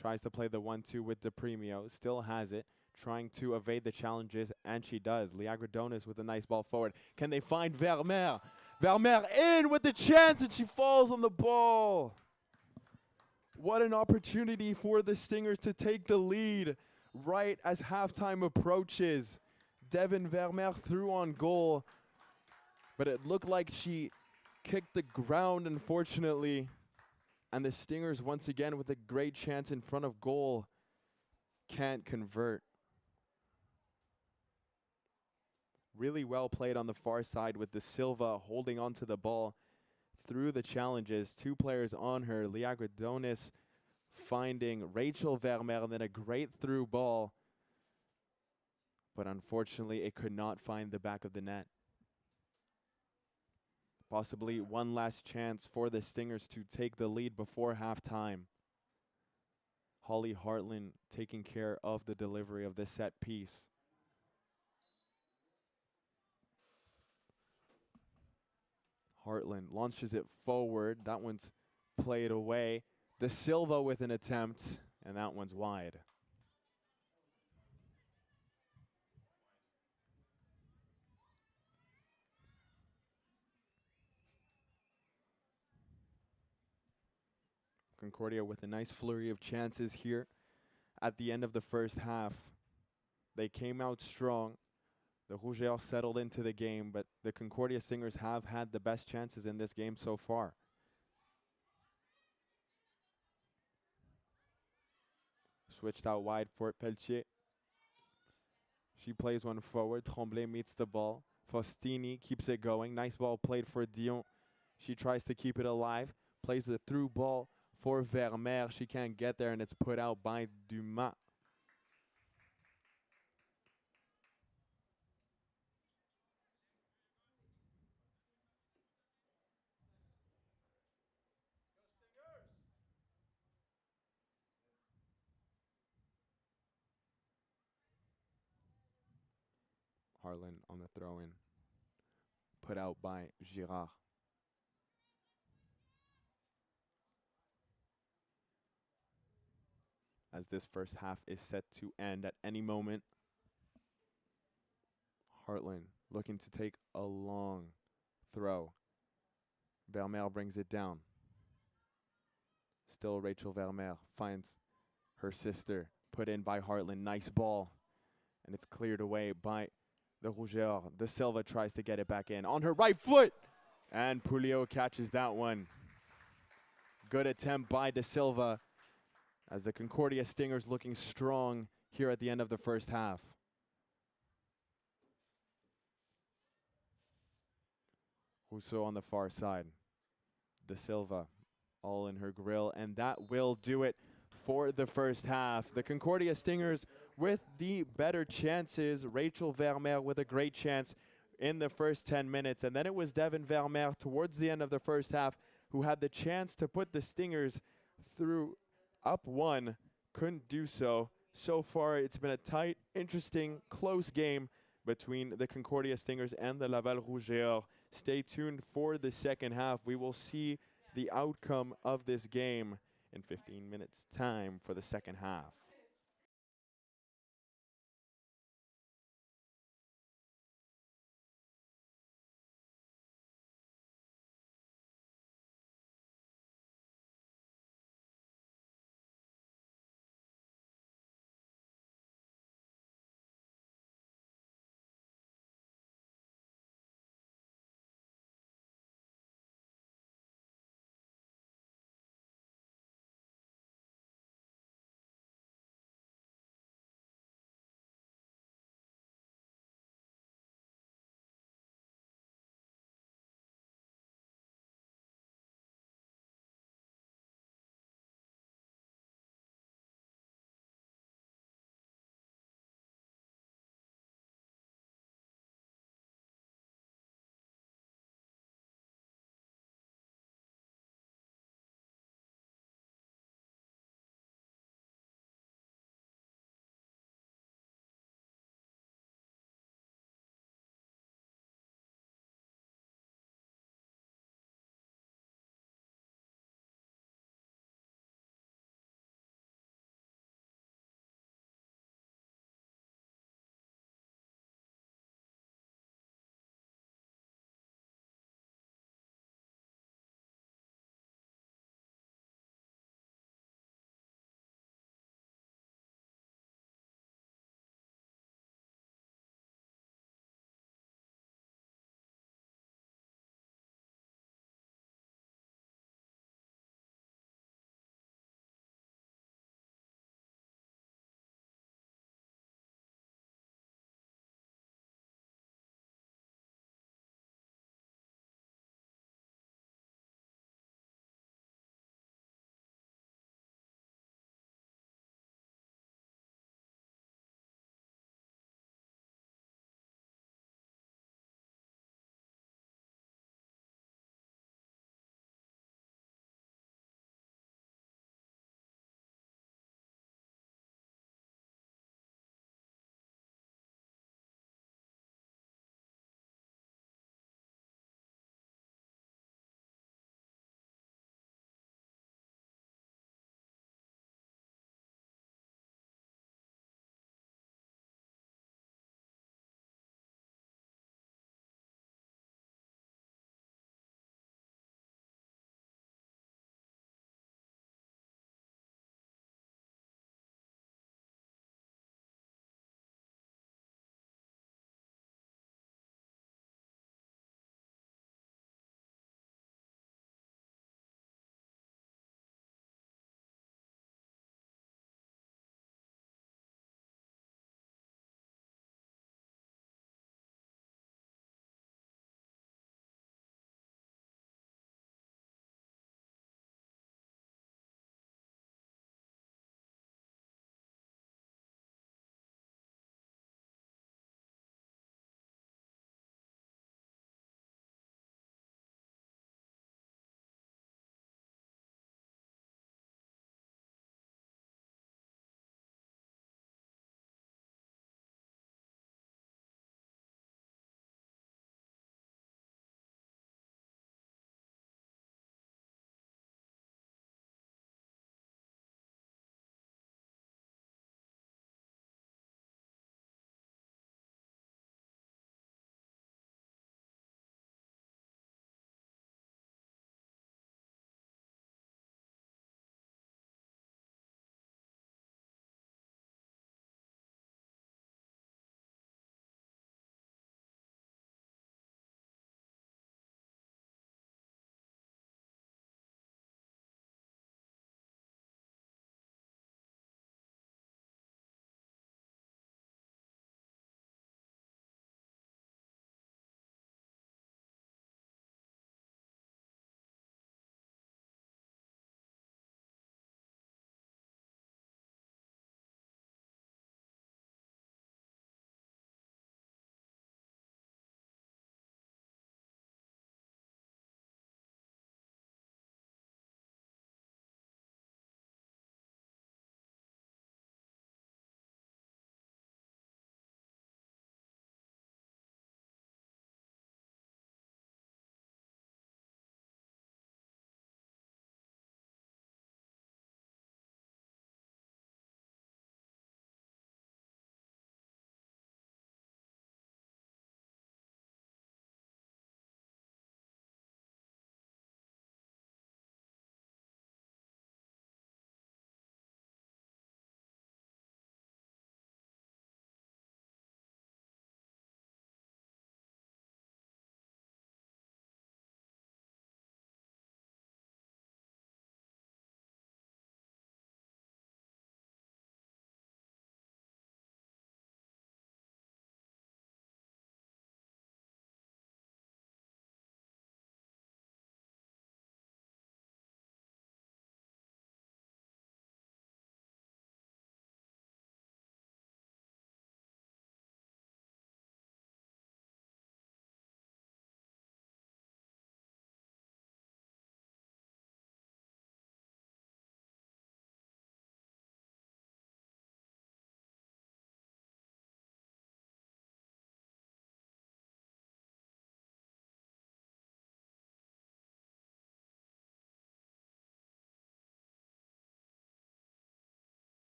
tries to play the 1-2 with De Premio. Still has it. Trying to evade the challenges, and she does. Liagridonis with a nice ball forward. Can they find Vermeer? Vermeer in with the chance, and she falls on the ball. What an opportunity for the Stingers to take the lead right as halftime approaches. Devin Vermeer threw on goal, but it looked like she kicked the ground, unfortunately. And the Stingers, once again, with a great chance in front of goal, can't convert. Really well played on the far side with De Silva holding onto the ball through the challenges. 2 players on her. Liagradonis finding Rachel Vermeer, and then a great through ball. But unfortunately, it could not find the back of the net. Possibly one last chance for the Stingers to take the lead before halftime. Holly Hartland taking care of the delivery of the set piece. Hartland launches it forward. That one's played away. De Silva with an attempt, and that one's wide. Concordia with a nice flurry of chances here at the end of the first half. They came out strong. The Rougeurs settled into the game, but the Concordia Stingers have had the best chances in this game so far. Switched out wide for Pelletier. She plays one forward. Tremblay meets the ball. Faustini keeps it going. Nice ball played for Dion. She tries to keep it alive. Plays the through ball for Vermeer. She can't get there, and it's put out by Dumas. Harlan on the throw-in. Put out by Girard. As this first half is set to end at any moment. Hartland looking to take a long throw. Vermeer brings it down. Still Rachel Vermeer finds her sister. Put in by Hartland. Nice ball. And it's cleared away by the Rougeurs. De Silva tries to get it back in on her right foot. And Pouliot catches that one. Good attempt by De Silva as the Concordia Stingers looking strong here at the end of the first half. Rousseau on the far side. De Silva all in her grill, and that will do it for the first half. The Concordia Stingers with the better chances. Rachel Vermeer with a great chance in the first 10 minutes, and then it was Devin Vermeer towards the end of the first half who had the chance to put the Stingers through up 1. Couldn't do so. So far, it's been a tight, interesting, close game between the Concordia Stingers and the Laval Rougeurs. Stay tuned for the second half. We will see the outcome of this game in 15 minutes' time for the second half.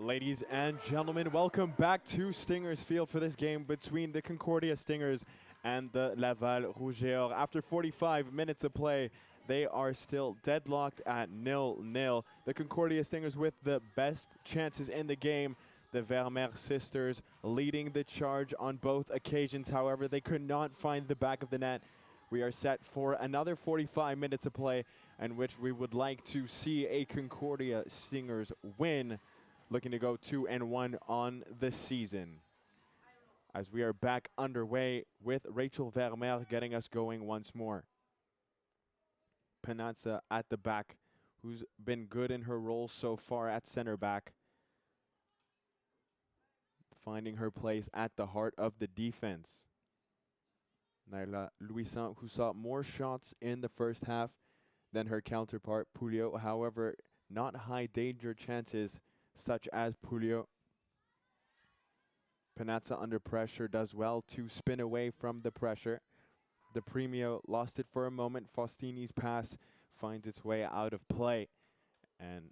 Ladies and gentlemen, welcome back to Stingers Field for this game between the Concordia Stingers and the Laval Rougeors. After 45 minutes of play, they are still deadlocked at 0-0. The Concordia Stingers with the best chances in the game. The Vermeer sisters leading the charge on both occasions. However, they could not find the back of the net. We are set for another 45 minutes of play in which we would like to see a Concordia Stingers win, looking to go 2-1 on the season. As we are back underway with Rachel Vermeer getting us going once more. Panazza at the back, who's been good in her role so far at center back, finding her place at the heart of the defense. Naila Louisan, who saw more shots in the first half than her counterpart Pouliot. However, not high danger chances such as Pouliot. Panazza under pressure does well to spin away from the pressure. The Premio lost it for a moment. Faustini's pass finds its way out of play, and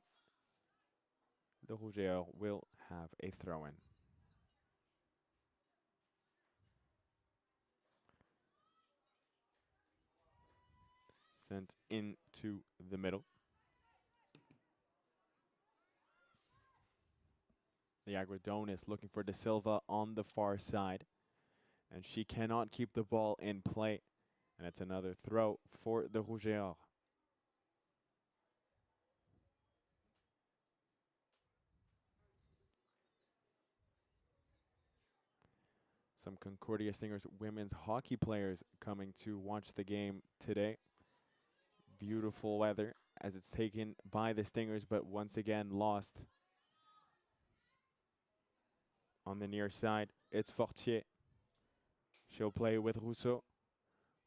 the Rougeors will have a throw-in. Sent into the middle. The Agradonis looking for De Silva on the far side, and she cannot keep the ball in play, and it's another throw for the Rougeors. Some Concordia Stingers women's hockey players coming to watch the game today. Beautiful weather as it's taken by the Stingers, but once again lost. On the near side, it's Fortier. She'll play with Rousseau.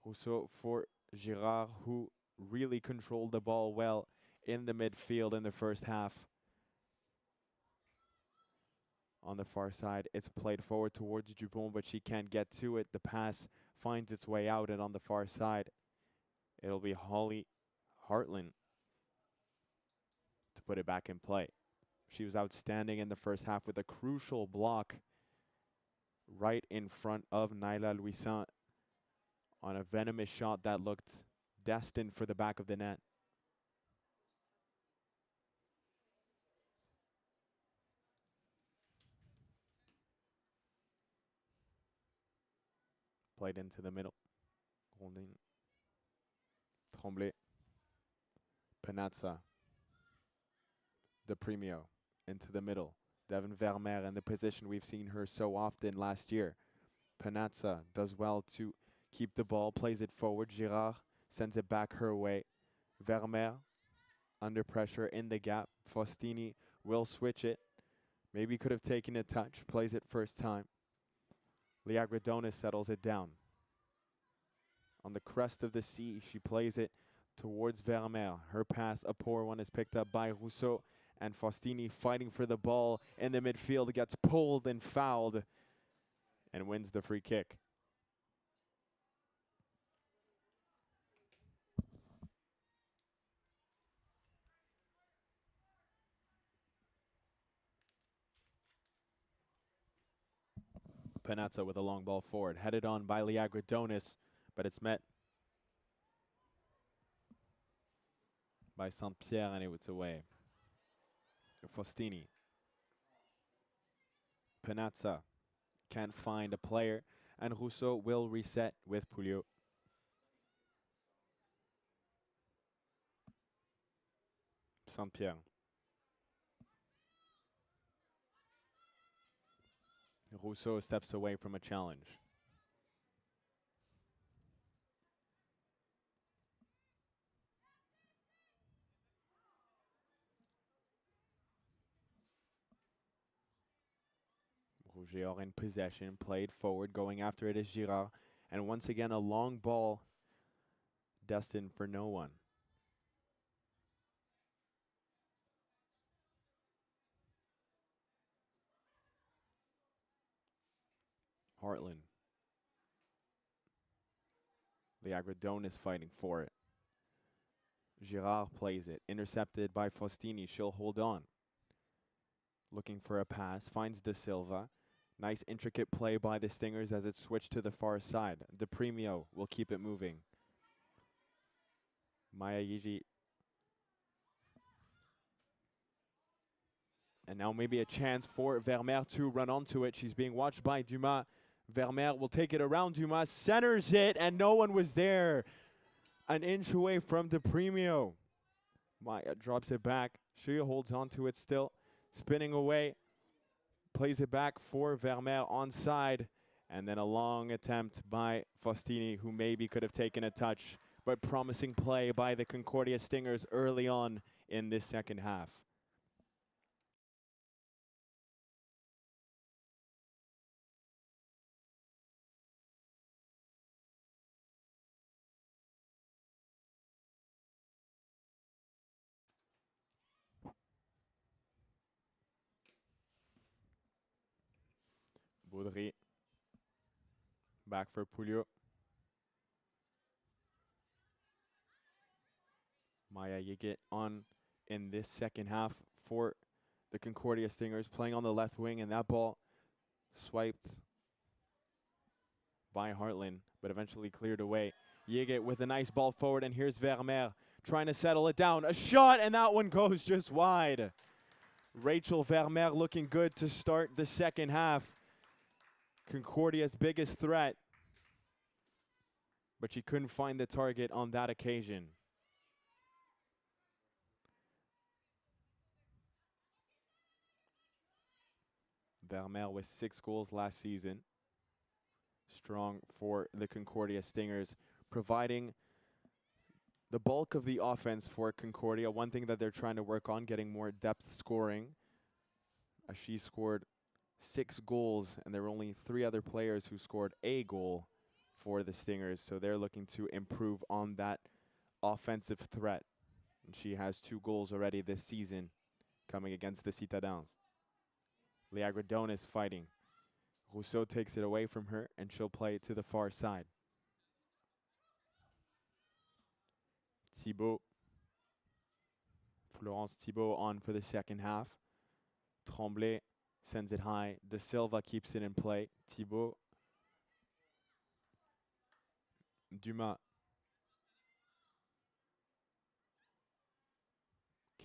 Rousseau for Girard, who really controlled the ball well in the midfield in the first half. On the far side, it's played forward towards Dupont, but she can't get to it. The pass finds its way out, and on the far side, it'll be Holly Hartland to put it back in play. She was outstanding in the first half with a crucial block right in front of Naila Louisan on a venomous shot that looked destined for the back of the net. Played into the middle. Rondin. Tremblay. Panazza. The Premio into the middle. Devin Vermeer in the position we've seen her so often last year. Panazza does well to keep the ball, plays it forward. Girard sends it back her way. Vermeer under pressure in the gap. Faustini will switch it. Maybe could have taken a touch. Plays it first time. Liagradonis settles it down. On the crest of the sea, she plays it towards Vermeer. Her pass, a poor one, is picked up by Rousseau. And Faustini fighting for the ball in the midfield, gets pulled and fouled and wins the free kick. Panazza with a long ball forward, headed on by Liagradonis, but it's met by Saint-Pierre, and it's away. Faustini. Panazza can't find a player, and Rousseau will reset with Pouliot. Saint-Pierre. Rousseau steps away from a challenge. Rougeors in possession, played forward, going after it is Girard. And once again, a long ball destined for no one. Hartland. Liagradonis fighting for it. Girard plays it, intercepted by Faustini. She'll hold on. looking for a pass, finds De Silva. Nice intricate play by the Stingers as it's switched to the far side. De Premio will keep it moving. Maya Yiji. And now maybe a chance for Vermeer to run onto it. She's being watched by Dumas. Vermeer will take it around Dumas, centers it, and no one was there. An inch away from De Premio. Maya drops it back. She holds on to it still. Spinning away. Plays it back for Vermeer onside. And then a long attempt by Faustini, who maybe could have taken a touch. But promising play by the Concordia Stingers early on in this second half. Baudry. Back for Pouliot. Maya Yigit on in this second half for the Concordia Stingers, playing on the left wing, and that ball swiped by Hartland, but eventually cleared away. Yigit with a nice ball forward, and here's Vermeer trying to settle it down. A shot, and that one goes just wide. Rachel Vermeer looking good to start the second half. Concordia's biggest threat, but she couldn't find the target on that occasion. Vermeer with 6 goals last season. Strong for the Concordia Stingers, providing the bulk of the offense for Concordia. One thing that they're trying to work on, getting more depth scoring. As she scored 6 goals, and there were only 3 other players who scored a goal for the Stingers. So they're looking to improve on that offensive threat. And she has 2 goals already this season coming against the Citadins. Liagradonis fighting. Rousseau takes it away from her, and she'll play it to the far side. Thibault. Florence Thibault on for the second half. Tremblay sends it high. De Silva keeps it in play. Thibault. Dumas.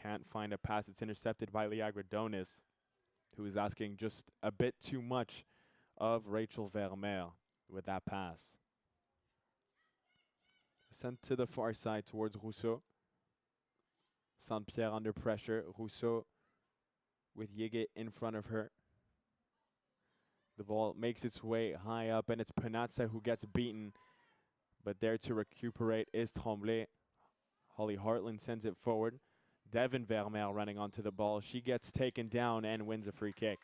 Can't find a pass. It's intercepted by Liagradonis, who is asking just a bit too much of Rachel Vermeer with that pass. Sent to the far side towards Rousseau. Saint-Pierre under pressure. Rousseau with Yigit in front of her. The ball makes its way high up, and it's Panazza who gets beaten. But there to recuperate is Tremblay. Holly Hartland sends it forward. Devin Vermeer running onto the ball. She gets taken down and wins a free kick.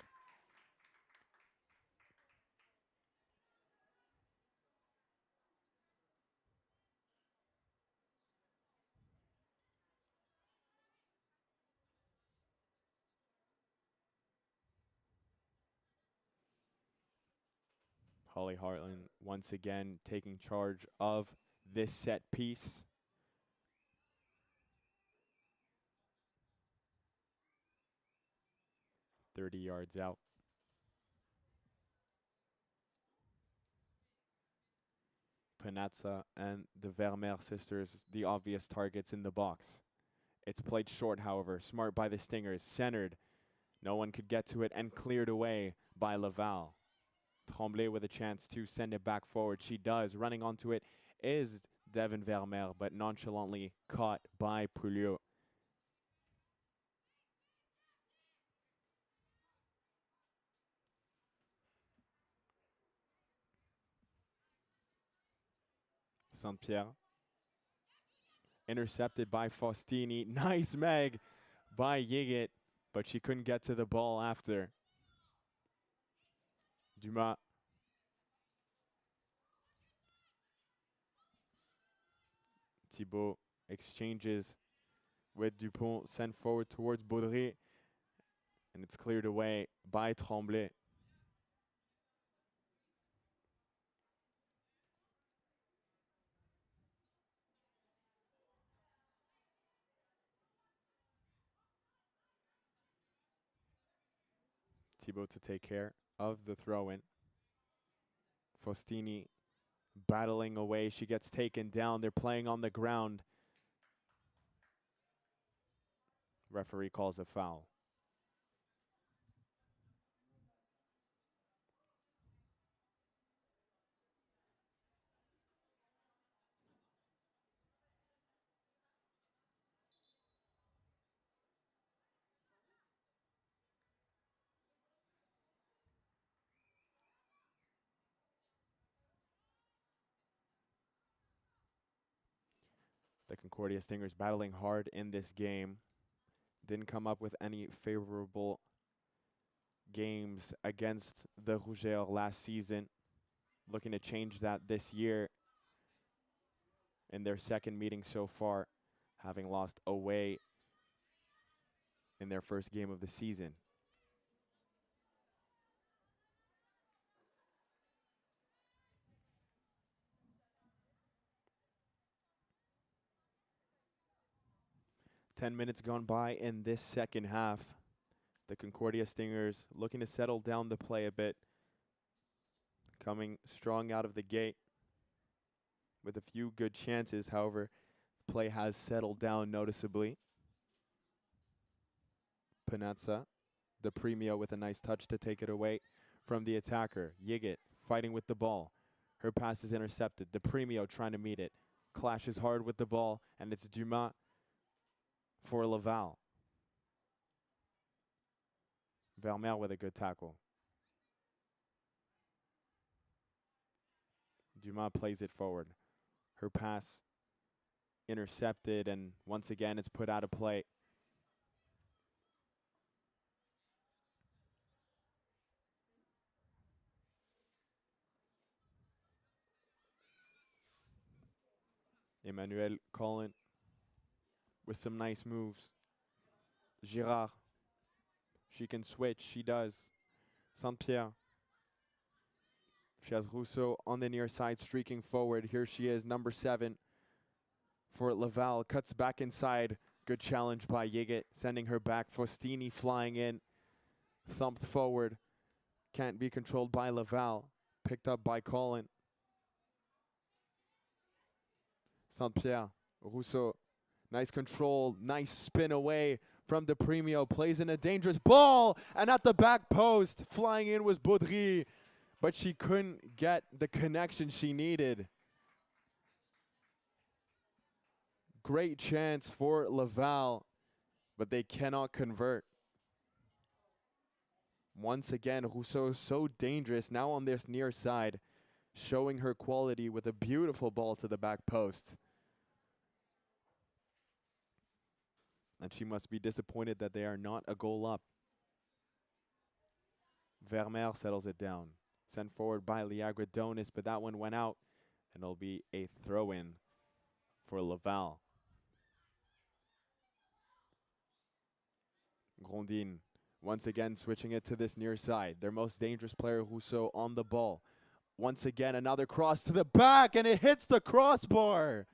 Holly Hartland once again taking charge of this set piece. "30 yards out. Panazza and the Vermeer sisters, the obvious targets in the box. It's played short, however. Smart by the Stingers. Centered. No one could get to it, and cleared away by Laval. Tremblay with a chance to send it back forward. She does. Running onto it is Devin Vermeer, but nonchalantly caught by Pouliot. Saint-Pierre. Intercepted by Faustini. Nice Meg by Yigit, but she couldn't get to the ball after. Dumas. Thibault exchanges with Dupont, sent forward towards Baudry, and it's cleared away by Tremblay. Thibault to take care of the throw-in. Faustini battling away. She gets taken down. They're playing on the ground. Referee calls a foul. The Concordia Stingers battling hard in this game. Didn't come up with any favorable games against the Rougeurs last season. Looking to change that this year in their second meeting so far, having lost away in their first game of the season. Ten minutes gone by in this second half. The Concordia Stingers looking to settle down the play a bit. Coming strong out of the gate with a few good chances. However, play has settled down noticeably. Panazza, the Premio with a nice touch to take it away from the attacker. Yigit fighting with the ball. Her pass is intercepted. The Premio trying to meet it. Clashes hard with the ball, and it's Dumas for Laval. Vermeer with a good tackle. Dumas plays it forward. Her pass intercepted, and once again it's put out of play. Emmanuel Collin with some nice moves. Girard, she can switch, she does. Saint-Pierre. She has Rousseau on the near side streaking forward. Here she is, number 7 for Laval. Cuts back inside. Good challenge by Yigit, sending her back. Faustini flying in. Thumped forward. Can't be controlled by Laval. Picked up by Collin. Saint-Pierre. Rousseau. Nice control. Nice spin away from the Premio. Plays in a dangerous ball. And at the back post, flying in was Baudry. But she couldn't get the connection she needed. Great chance for Laval, but they cannot convert. Once again, Rousseau so dangerous now on this near side, showing her quality with a beautiful ball to the back post. And she must be disappointed that they are not a goal up. Vermeer settles it down. Sent forward by Liagradonis, but that one went out. And it'll be a throw-in for Laval. Grondin once again switching it to this near side. Their most dangerous player, Rousseau, on the ball. Once again, another cross to the back, and it hits the crossbar.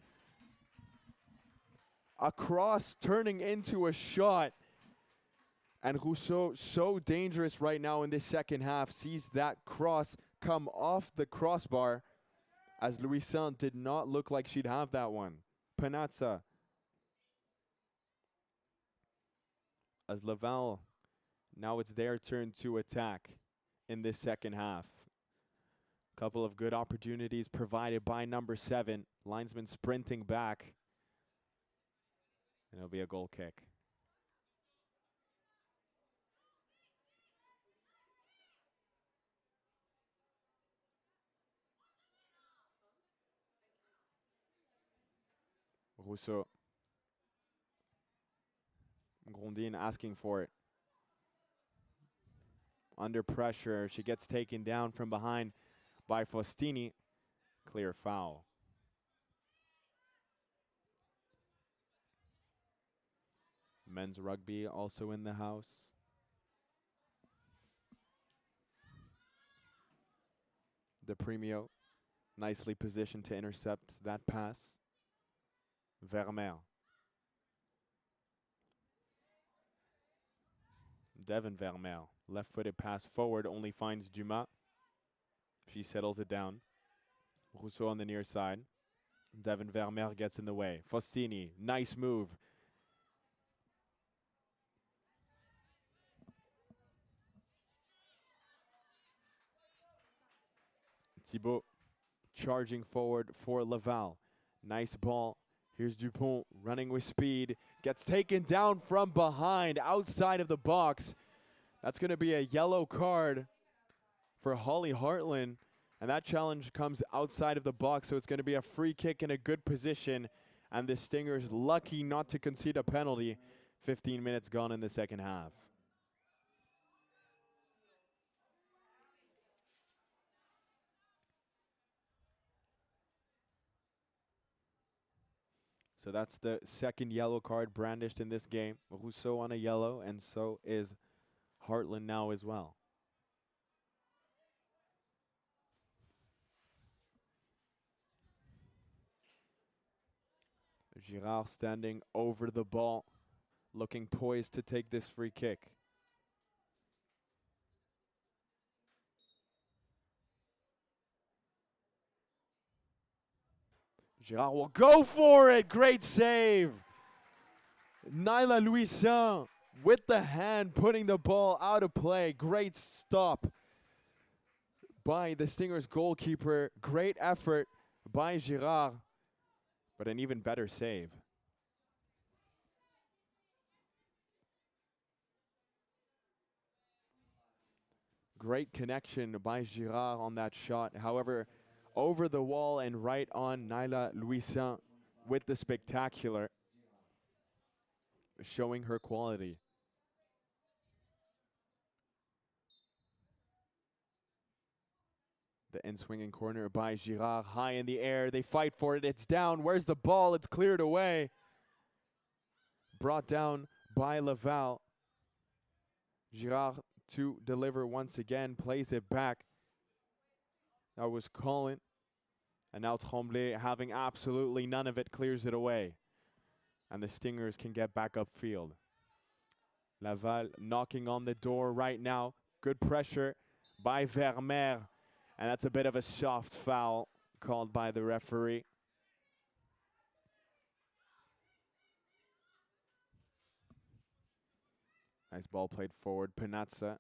A cross turning into a shot. And Rousseau, so dangerous right now in this second half, sees that cross come off the crossbar, as Louis-Saint did not look like she'd have that one. Panazza. As Laval, now it's their turn to attack in this second half. Couple of good opportunities provided by number 7. Linesman sprinting back. And it'll be a goal kick. Rousseau. Grondin asking for it. Under pressure, she gets taken down from behind by Faustini. Clear foul. Men's rugby also in the house. The Premio nicely positioned to intercept that pass. Vermeer. Devin Vermeer, left-footed pass forward, only finds Dumas. She settles it down. Rousseau on the near side. Devin Vermeer gets in the way. Faustini, nice move. Thibault charging forward for Laval. Nice ball. Here's Dupont running with speed. Gets taken down from behind, outside of the box. That's going to be a yellow card for Holly Hartland. And that challenge comes outside of the box, so it's going to be a free kick in a good position. And the Stingers lucky not to concede a penalty. 15 minutes gone in the second half. So that's the second yellow card brandished in this game. Rousseau on a yellow, and so is Hartland now as well. Girard standing over the ball, looking poised to take this free kick. Girard will go for it. Great save. Nyla Louisan with the hand putting the ball out of play. Great stop by the Stingers goalkeeper. Great effort by Girard, but an even better save. Great connection by Girard on that shot. However, over the wall and right on Nyla Louisan with the spectacular, showing her quality. The in-swinging corner by Girard, high in the air. They fight for it. It's down. Where's the ball? It's cleared away. Brought down by Laval. Girard to deliver once again. Plays it back. That was Colin. And now Tremblay, having absolutely none of it, clears it away. And the Stingers can get back upfield. Laval knocking on the door right now. Good pressure by Vermeer. And that's a bit of a soft foul called by the referee. Nice ball played forward. Panazza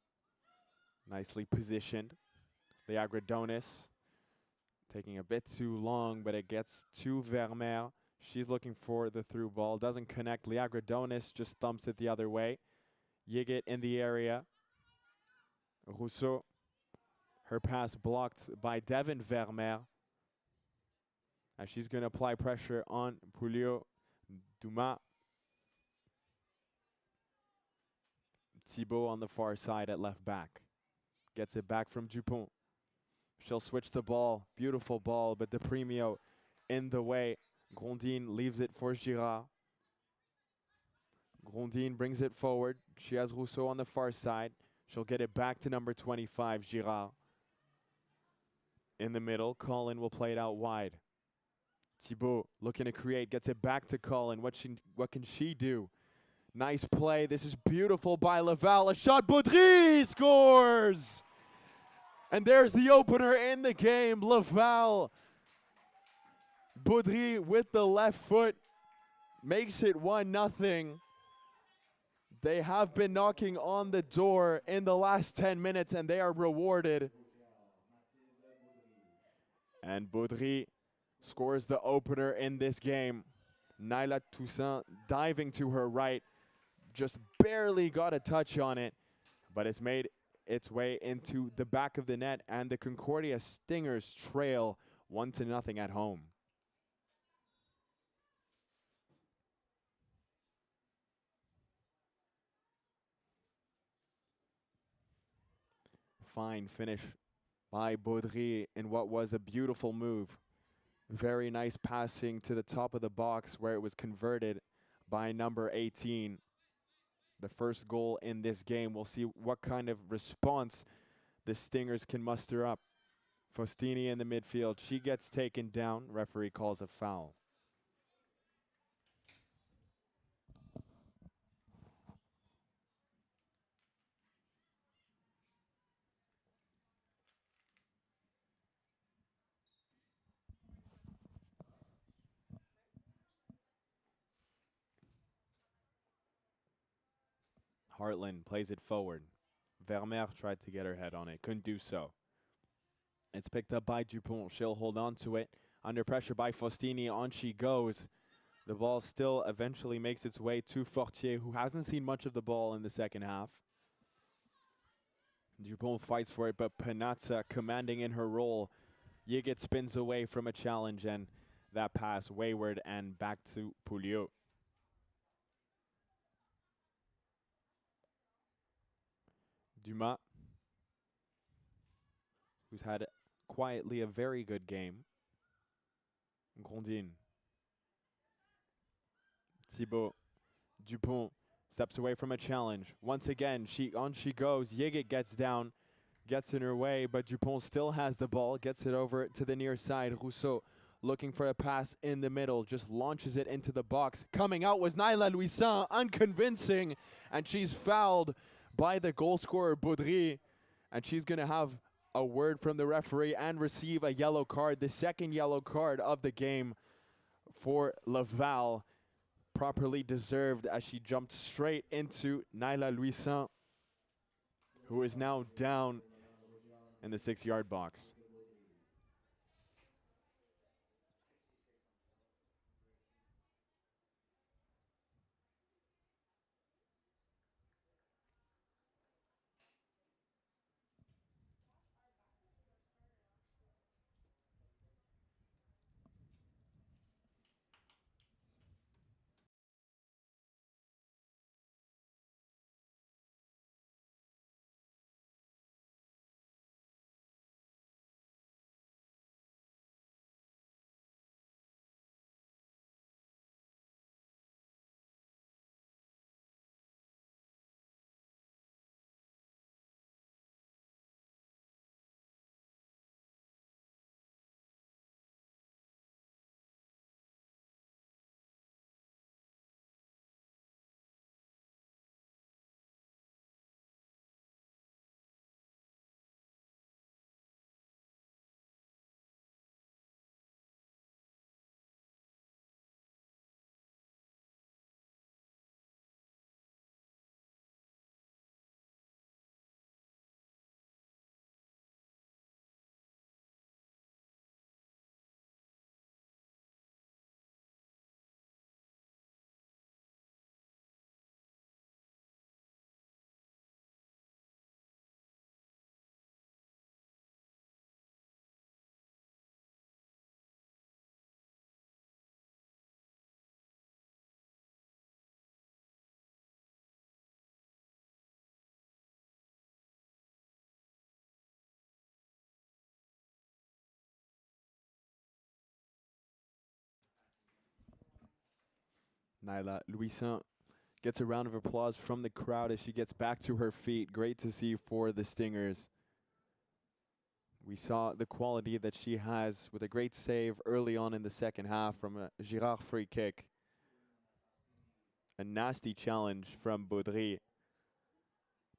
nicely positioned. Liagredonis taking a bit too long, but it gets to Vermeer. She's looking for the through ball. Doesn't connect. Liagredonis just thumps it the other way. Yigit in the area. Rousseau. Her pass blocked by Devin Vermeer. As she's going to apply pressure on Pouliot. Dumas. Thibault on the far side at left back. Gets it back from Dupont. She'll switch the ball. Beautiful ball, but Depremio in the way. Grondin leaves it for Girard. Grondin brings it forward. She has Rousseau on the far side. She'll get it back to number 25, Girard. In the middle, Colin will play it out wide. Thibault looking to create, gets it back to Colin. What can she do? Nice play. This is beautiful by Laval. A shot. Baudry scores! And there's the opener in the game. Laval. Baudry with the left foot makes it 1-0. They have been knocking on the door in the last 10 minutes, and they are rewarded. And Baudry scores the opener in this game. Nyla Toussaint diving to her right. Just barely got a touch on it, but it's made its way into the back of the net, and the Concordia Stingers trail 1-0 at home. Fine finish by Baudry in what was a beautiful move. Very nice passing to the top of the box where it was converted by number 18. The first goal in this game. We'll see what kind of response the Stingers can muster up. Faustini in the midfield. She gets taken down. Referee calls a foul. Hartland plays it forward. Vermeer tried to get her head on it, couldn't do so. It's picked up by Dupont. She'll hold on to it. Under pressure by Faustini, on she goes. The ball still eventually makes its way to Fortier, who hasn't seen much of the ball in the second half. Dupont fights for it, but Panazza commanding in her role. Yigit spins away from a challenge, and that pass wayward and back to Pouliot. Dumas, who's had quietly a very good game. Grondin. Thibault. Dupont steps away from a challenge. Once again, she goes. Yigit gets down, gets in her way, but Dupont still has the ball, gets it over to the near side. Rousseau looking for a pass in the middle, just launches it into the box. Coming out was Naila Louisan, unconvincing, and she's fouled by the goal scorer, Baudry, and she's going to have a word from the referee and receive a yellow card, the second yellow card of the game for Laval. Properly deserved, as she jumped straight into Naila Louisan, who is now down in the 6-yard box. Naila Louisan gets a round of applause from the crowd as she gets back to her feet. Great to see for the Stingers. We saw the quality that she has with a great save early on in the second half from a Girard free kick. A nasty challenge from Baudry,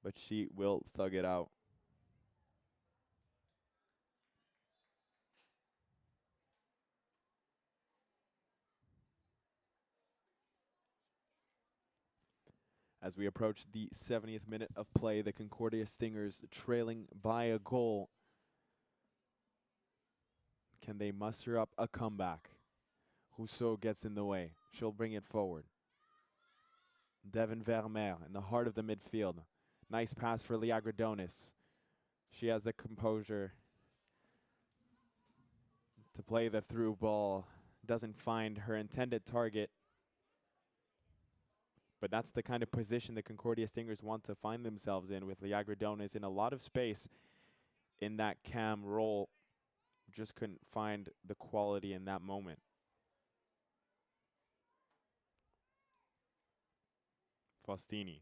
but she will thug it out. As we approach the 70th minute of play, the Concordia Stingers trailing by a goal. Can they muster up a comeback? Rousseau gets in the way. She'll bring it forward. Devin Vermeer in the heart of the midfield. Nice pass for Liagradonis. She has the composure to play the through ball. Doesn't find her intended target. But that's the kind of position the Concordia Stingers want to find themselves in, with Liagradonis in a lot of space in that cam role. Just couldn't find the quality in that moment. Faustini.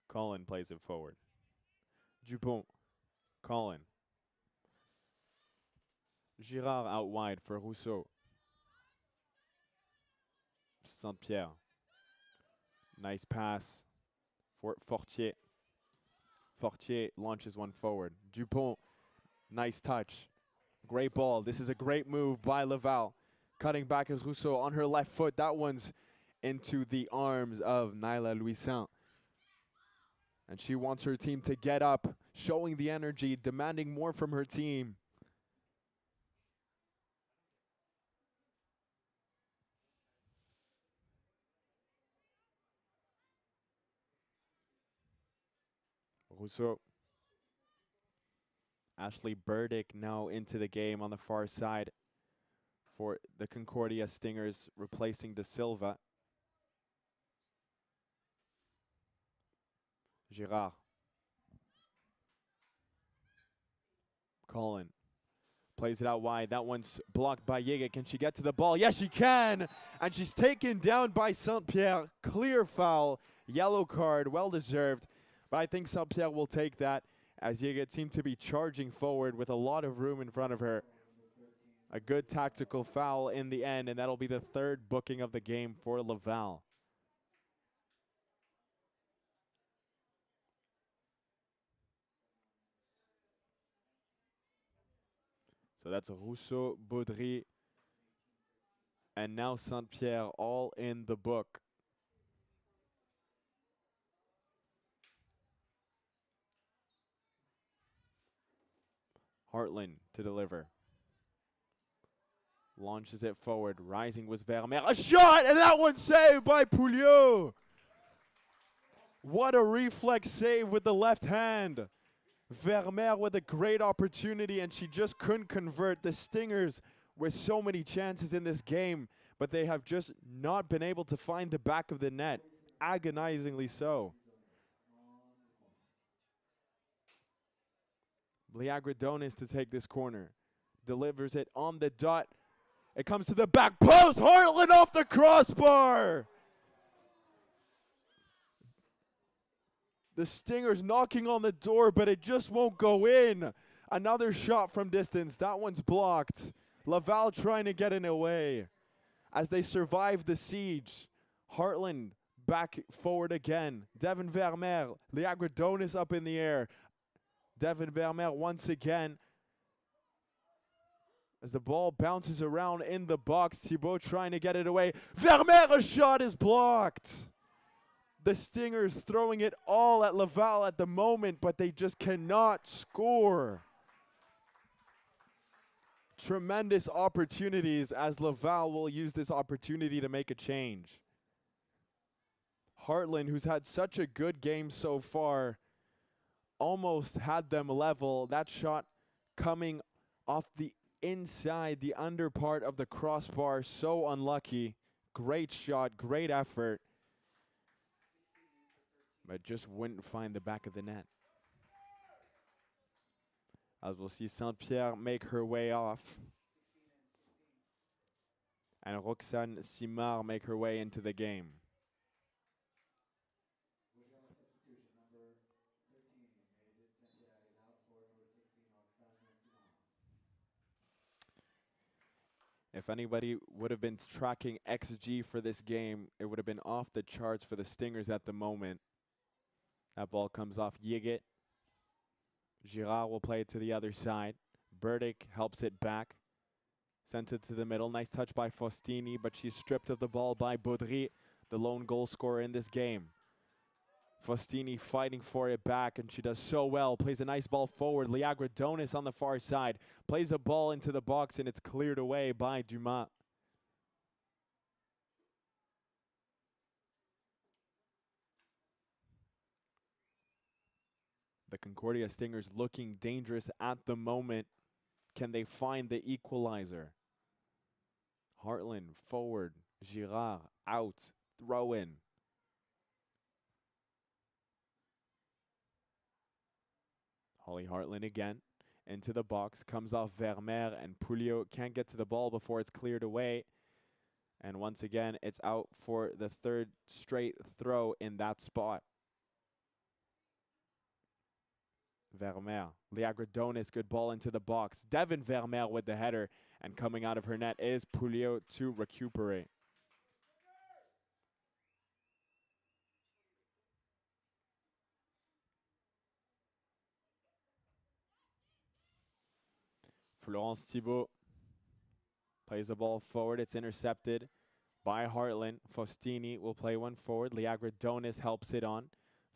Colin plays it forward. Dupont. Colin. Girard out wide for Rousseau. Saint-Pierre. Nice pass for Fortier. Fortier launches one forward. Dupont, nice touch. Great ball. This is a great move by Laval. Cutting back is Rousseau on her left foot. That one's into the arms of Naila Louisan. And she wants her team to get up, showing the energy, demanding more from her team. Rousseau. Ashley Burdick now into the game on the far side for the Concordia Stingers, replacing De Silva. Girard. Colin plays it out wide. That one's blocked by Yiga. Can she get to the ball? Yes, she can. And she's taken down by Saint-Pierre. Clear foul. Yellow card. Well deserved. But I think Saint-Pierre will take that, as Yiga seemed to be charging forward with a lot of room in front of her. A good tactical foul in the end, and that'll be the third booking of the game for Laval. So that's Rousseau, Baudry, and now Saint-Pierre all in the book. Hartland to deliver. Launches it forward. Rising was Vermeer. A shot, and that one saved by Pouliot. What a reflex save with the left hand. Vermeer with a great opportunity, and she just couldn't convert. The Stingers with so many chances in this game, but they have just not been able to find the back of the net. Agonizingly so. Liagradonis to take this corner. Delivers it on the dot. It comes to the back post. Hartland off the crossbar. The Stingers knocking on the door, but it just won't go in. Another shot from distance. That one's blocked. Laval trying to get in away as they survive the siege. Hartland back forward again. Devin Vermeer. Liagradonis up in the air. Devin Vermeer once again. As the ball bounces around in the box, Thibault trying to get it away. Vermeer, a shot is blocked. The Stingers throwing it all at Laval at the moment, but they just cannot score. Tremendous opportunities, as Laval will use this opportunity to make a change. Hartland, who's had such a good game so far, almost had them level. That shot coming off the inside, the under part of the crossbar. So unlucky. Great shot, great effort, but just wouldn't find the back of the net. As we'll see Saint-Pierre make her way off, and Roxane Simard make her way into the game. If anybody would have been tracking XG for this game, it would have been off the charts for the Stingers at the moment. That ball comes off Yigit. Girard will play it to the other side. Burdick helps it back. Sends it to the middle. Nice touch by Faustini, but she's stripped of the ball by Baudry, the lone goal scorer in this game. Faustini fighting for it back, and she does so well. Plays a nice ball forward. Liagradonis on the far side. Plays a ball into the box, and it's cleared away by Dumas. The Concordia Stingers looking dangerous at the moment. Can they find the equalizer? Hartland forward. Girard out. Throw in. Holly Hartland again into the box. Comes off Vermeer, and Pouliot can't get to the ball before it's cleared away. And once again, it's out for the third straight throw in that spot. Vermeer. Liagradonis, good ball into the box. Devin Vermeer with the header, and coming out of her net is Pouliot to recuperate. Florence Thibault Plays the ball forward. It's intercepted by Hartland. Faustini will play one forward. Liagradonis helps it on.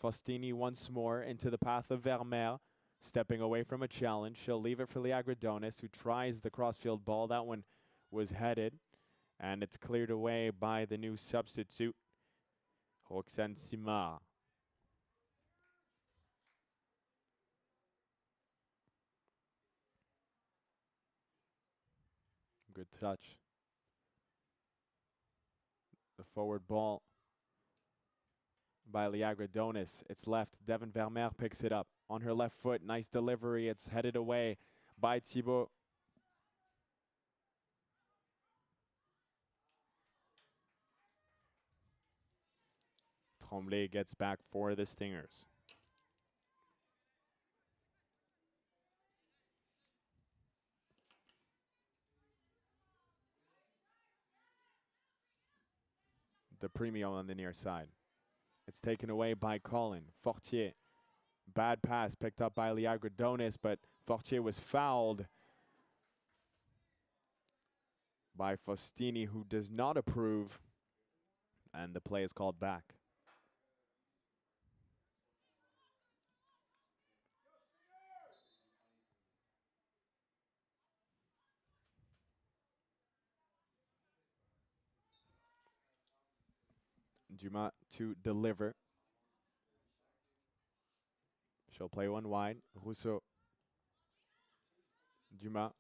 Faustini once more into the path of Vermeer. Stepping away from a challenge. She'll leave it for Liagradonis, who tries the crossfield ball. That one was headed. And it's cleared away by the new substitute, Roxane Simard. Good touch. The forward ball by Liagradonis. It's left. Devin Vermeer picks it up on her left foot. Nice delivery. It's headed away by Thibault. Tremblay gets back for the Stingers. The premium on the near side. It's taken away by Colin. Fortier. Bad pass picked up by Liagradonis, but Fortier was fouled by Faustini, who does not approve, and the play is called back. Dumas to deliver. She'll play one wide. Rousseau. Dumas.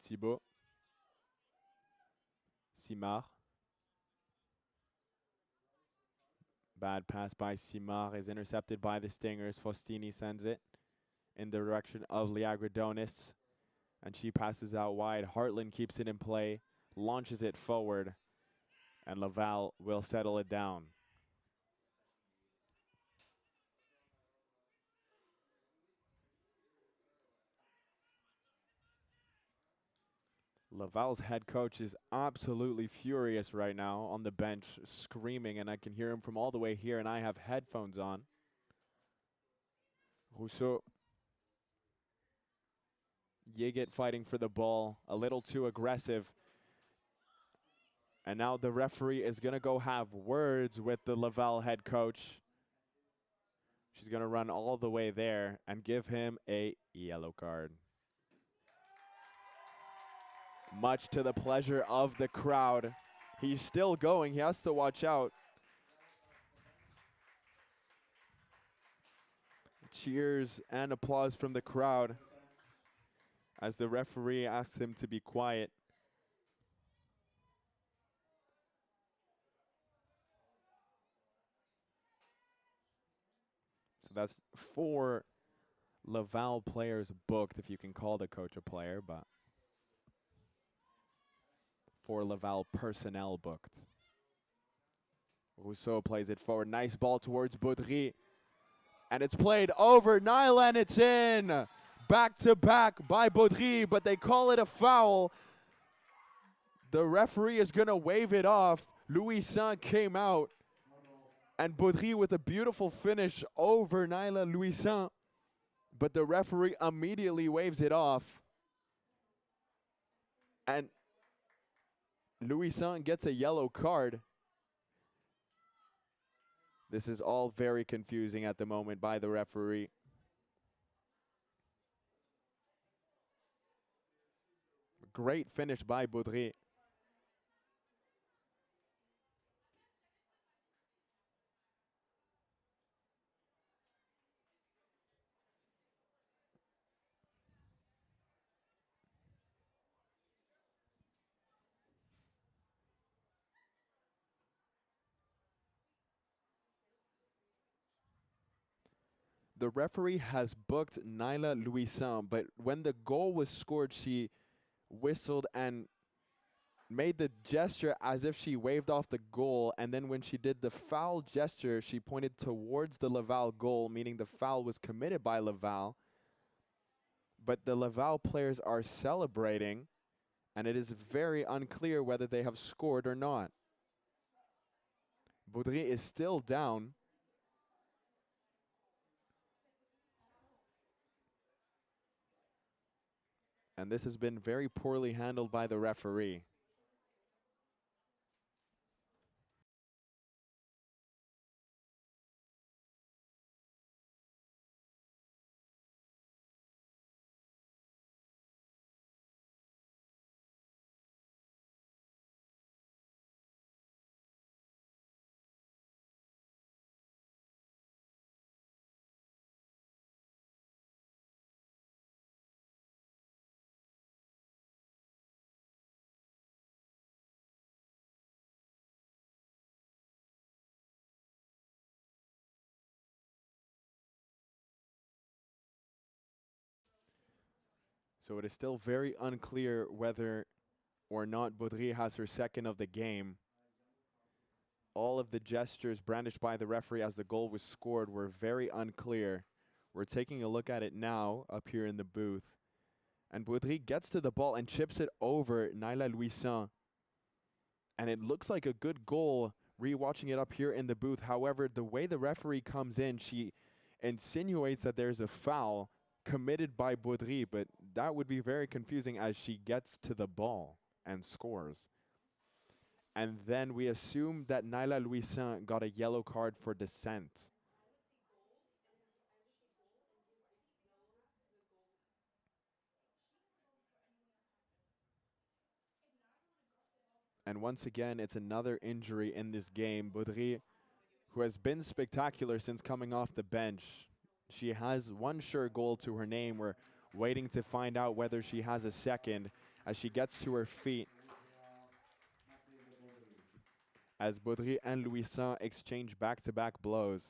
Thibault. Simard. Bad pass by Simard is intercepted by the Stingers. Faustini sends it in the direction of Liagradonis, and she passes out wide. Hartland keeps it in play, launches it forward, and Laval will settle it down. Laval's head coach is absolutely furious right now on the bench, screaming, and I can hear him from all the way here, and I have headphones on. Rousseau. Yigit fighting for the ball, a little too aggressive. And now the referee is going to go have words with the Laval head coach. She's going to run all the way there and give him a yellow card. Much to the pleasure of the crowd. He's still going. He has to watch out. Cheers and applause from the crowd as the referee asks him to be quiet. So that's 4 Laval players booked, if you can call the coach a player, but 4 Laval personnel booked. Rousseau plays it forward. Nice ball towards Baudry. And it's played over Nyla, and it's in. Back to back by Baudry, but they call it a foul. The referee is going to wave it off. Louis-Saint came out. And Baudry with a beautiful finish over Nyla Louis-Saint. But the referee immediately waves it off. And Louis-Saint gets a yellow card. This is all very confusing at the moment by the referee. Great finish by Baudry. The referee has booked Nyla Louis-Saint, but when the goal was scored, she whistled and made the gesture as if she waved off the goal, and then when she did the foul gesture, she pointed towards the Laval goal, meaning the foul was committed by Laval. But the Laval players are celebrating, and it is very unclear whether they have scored or not. Baudry is still down. And this has been very poorly handled by the referee. So it is still very unclear whether or not Baudry has her second of the game. All of the gestures brandished by the referee as the goal was scored were very unclear. We're taking a look at it now up here in the booth. And Baudry gets to the ball and chips it over Naila Louisan. And it looks like a good goal, rewatching it up here in the booth. However, the way the referee comes in, she insinuates that there's a foul committed by Baudry, but that would be very confusing as she gets to the ball and scores. And then we assume that Naila Louisan got a yellow card for dissent. And once again, it's another injury in this game. Baudry, who has been spectacular since coming off the bench. She has one sure goal to her name. We're waiting to find out whether she has a second as she gets to her feet. As Baudry and Louisan exchange back-to-back blows.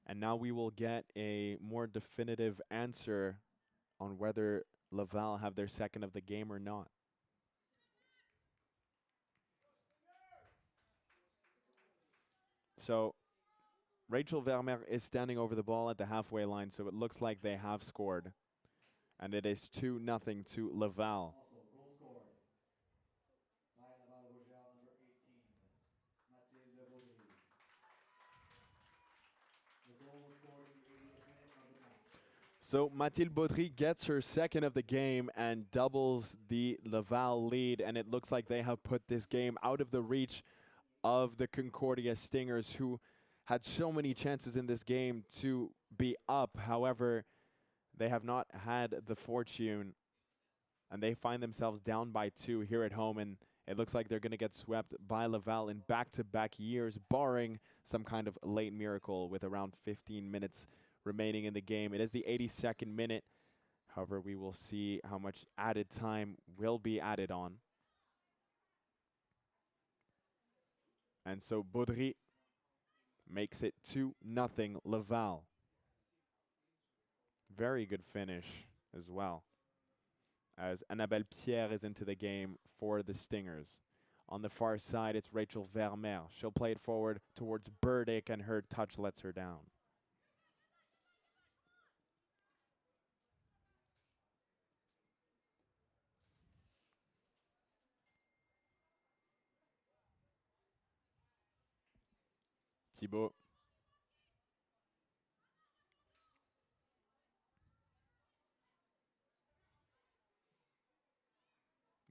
And now we will get a more definitive answer on whether Laval have their second of the game or not. So Rachel Vermeer is standing over the ball at the halfway line, so it looks like they have scored. And it is 2-0 to Laval. So Mathilde Baudry gets her second of the game and doubles the Laval lead, and it looks like they have put this game out of the reach of the Concordia Stingers, who had so many chances in this game to be up. However, they have not had the fortune, and they find themselves down by 2 here at home, and it looks like they're going to get swept by Laval in back-to-back years, barring some kind of late miracle with around 15 minutes remaining in the game. It is the 82nd minute. However, we will see how much added time will be added on. And so Baudry makes it 2-0 Laval. Very good finish as well, as Annabelle Pierre is into the game for the Stingers. On the far side, it's Rachel Vermeer. She'll play it forward towards Burdick, and her touch lets her down. Thibault.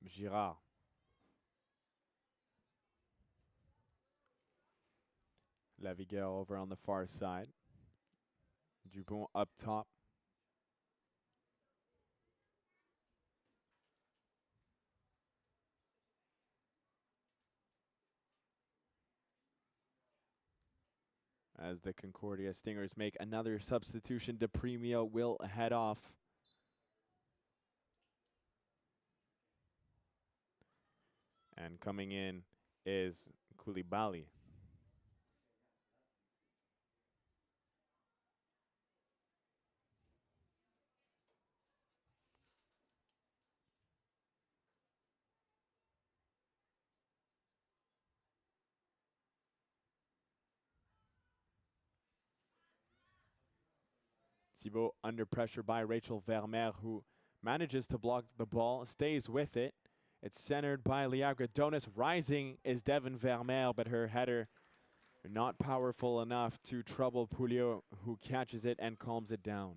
Girard. Lavigueur over on the far side. Dupont up top. As the Concordia Stingers make another substitution, DePremio will head off. And coming in is Koulibaly. Thibault under pressure by Rachel Vermeer, who manages to block the ball, stays with it. It's centered by Liagra Donis. Rising is Devin Vermeer, but her header Not powerful enough to trouble Pouliot, who catches it and calms it down.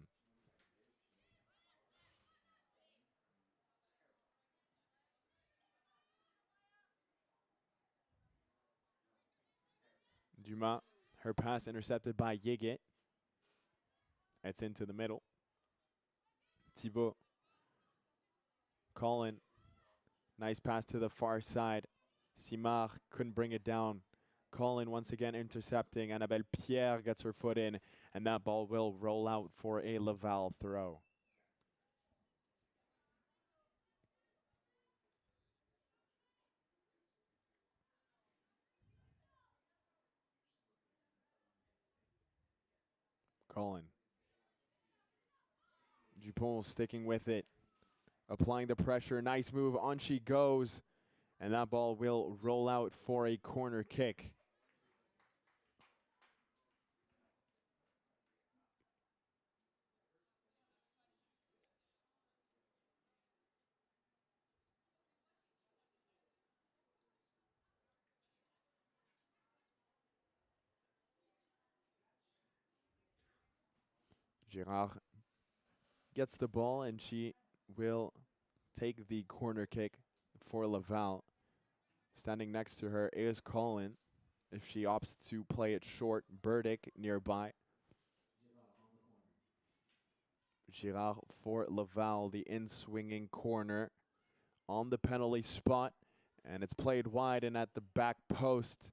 Dumas, her pass intercepted by Yigit. It's into the middle. Thibault. Colin. Nice pass to the far side. Simard couldn't bring it down. Colin once again intercepting. Annabelle Pierre gets her foot in, and that ball will roll out for a Laval throw. Colin. Dupont sticking with it. Applying the pressure. Nice move. On she goes. And that ball will roll out for a corner kick. Girard gets the ball, and she will take the corner kick for Laval. Standing next to her is Colin. If she opts to play it short, Burdick nearby. Girard for Laval, the in-swinging corner on the penalty spot. And it's played wide and at the back post.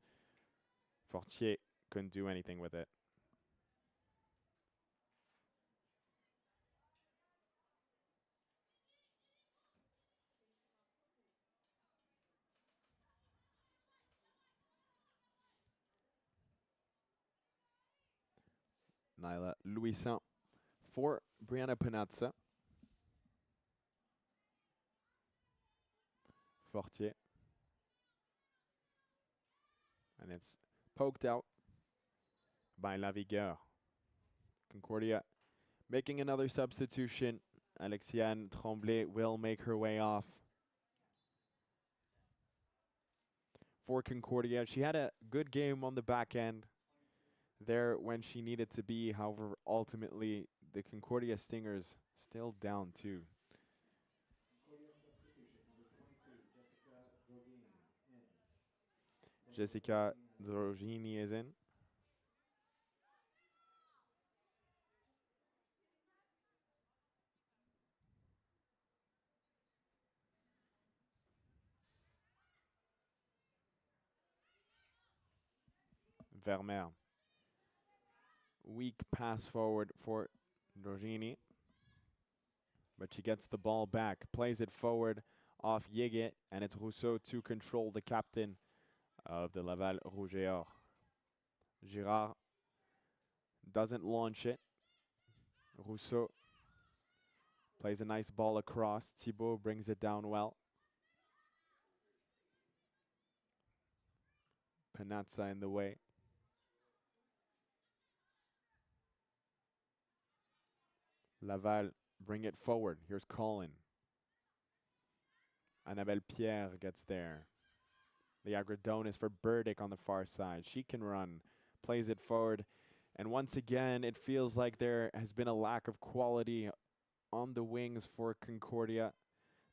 Fortier couldn't do anything with it. Nyla Louison for Brianna Panazza. Fortier. And it's poked out by Lavigueur. Concordia making another substitution. Alexiane Tremblay will make her way off. For Concordia, she had a good game on the back end there when she needed to be. However, ultimately, the Concordia Stingers still down 2. Jessica Drogini is in. Vermeer. Weak pass forward for Drogini. But she gets the ball back, plays it forward off Yigit, and it's Rousseau to control, the captain of the Laval Rouge et Or. Girard doesn't launch it. Rousseau plays a nice ball across. Thibault brings it down well. Panazza in the way. Laval bring it forward. Here's Colin. Annabelle Pierre gets there. The Agrodone is for Burdick on the far side. She can run, plays it forward. And once again, it feels like there has been a lack of quality on the wings for Concordia.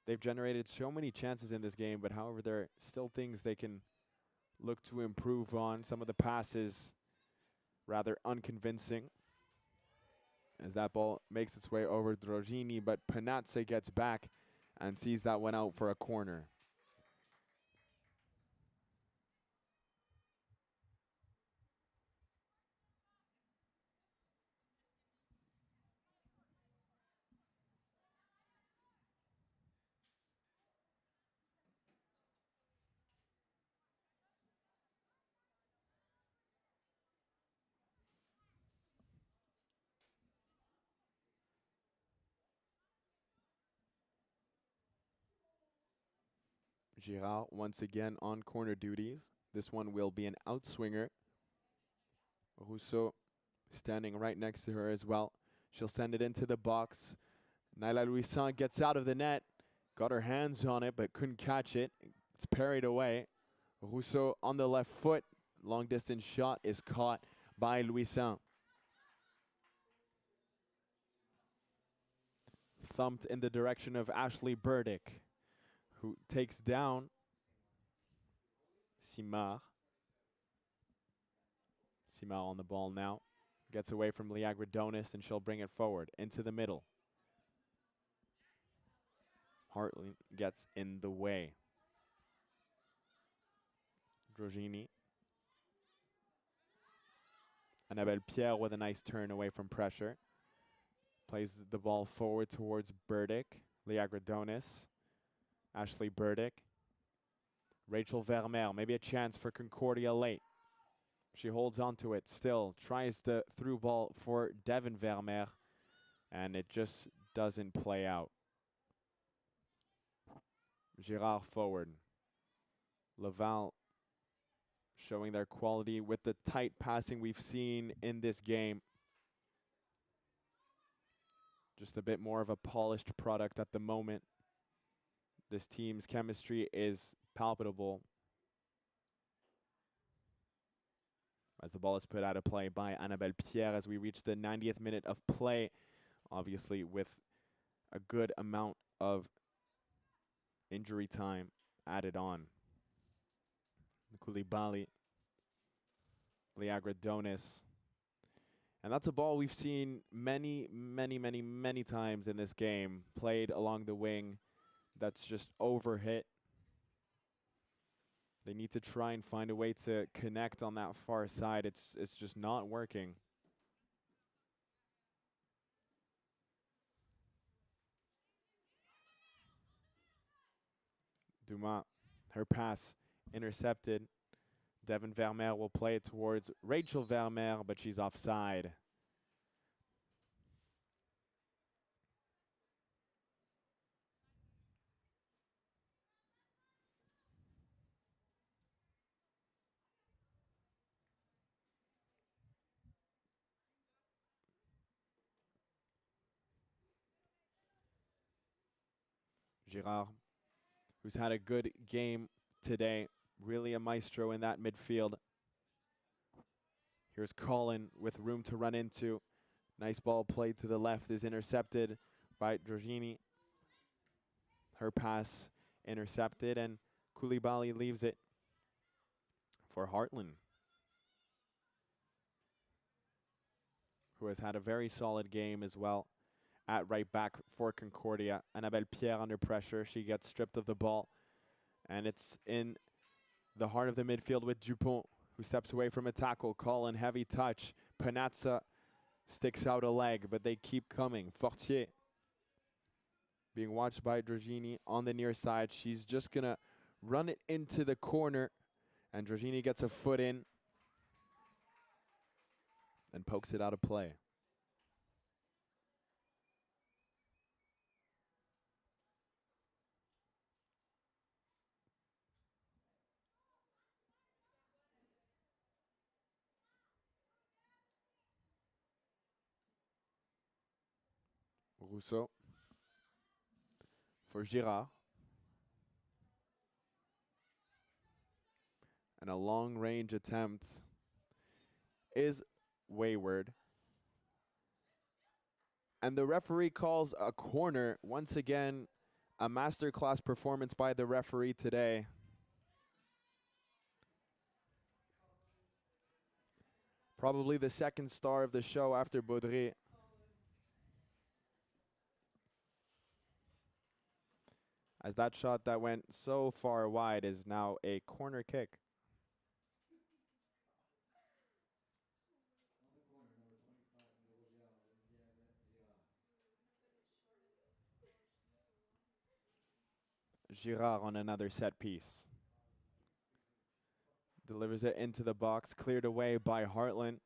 They've generated so many chances in this game, but however, there are still things they can look to improve on. Some of the passes rather unconvincing, as that ball makes its way over Drogini, but Panazza gets back and sees that one out for a corner. Girard once again on corner duties. This one will be an outswinger. Rousseau standing right next to her as well. She'll send it into the box. Nyla Louison gets out of the net. Got her hands on it, but couldn't catch it. It's parried away. Rousseau on the left foot. Long distance shot is caught by Louison. Thumped in the direction of Ashley Burdick, who takes down Simard. Simard on the ball now. Gets away from Liagradonis, and she'll bring it forward into the middle. Hartley gets in the way. Drogini. Annabelle Pierre with a nice turn away from pressure. Plays the ball forward towards Burdick. Liagradonis. Ashley Burdick. Rachel Vermeer, maybe a chance for Concordia late. She holds on to it still. Tries the through ball for Devin Vermeer. And it just doesn't play out. Girard forward. Laval showing their quality with the tight passing we've seen in this game. Just a bit more of a polished product at the moment. This team's chemistry is palpable. As the ball is put out of play by Annabelle Pierre as we reach the 90th minute of play. Obviously with a good amount of injury time added on. Koulibaly, Liagradonis. And that's a ball we've seen many times in this game. Played along the wing. That's just overhit. They need to try and find a way to connect on that far side. It's just not working. Dumas, her pass intercepted. Devin Vermeer will play it towards Rachel Vermeer, but she's offside. Girard, who's had a good game today. Really a maestro in that midfield. Here's Colin with room to run into. Nice ball played to the left is intercepted by Drogini. Her pass intercepted, and Koulibaly leaves it for Hartland, who has had a very solid game as well at right back for Concordia. Annabelle Pierre under pressure. She gets stripped of the ball, and it's in the heart of the midfield with Dupont, who steps away from a tackle. Colin, heavy touch. Panazza sticks out a leg, but they keep coming. Fortier being watched by Drogini on the near side. She's just going to run it into the corner, and Drogini gets a foot in and pokes it out of play. Rousseau for Girard. And a long-range attempt is wayward. And the referee calls a corner. Once again, a masterclass performance by the referee today. Probably the second star of the show after Baudry. As that shot that went so far wide is now a corner kick. Girard on another set piece. Delivers it into the box, cleared away by Hartland.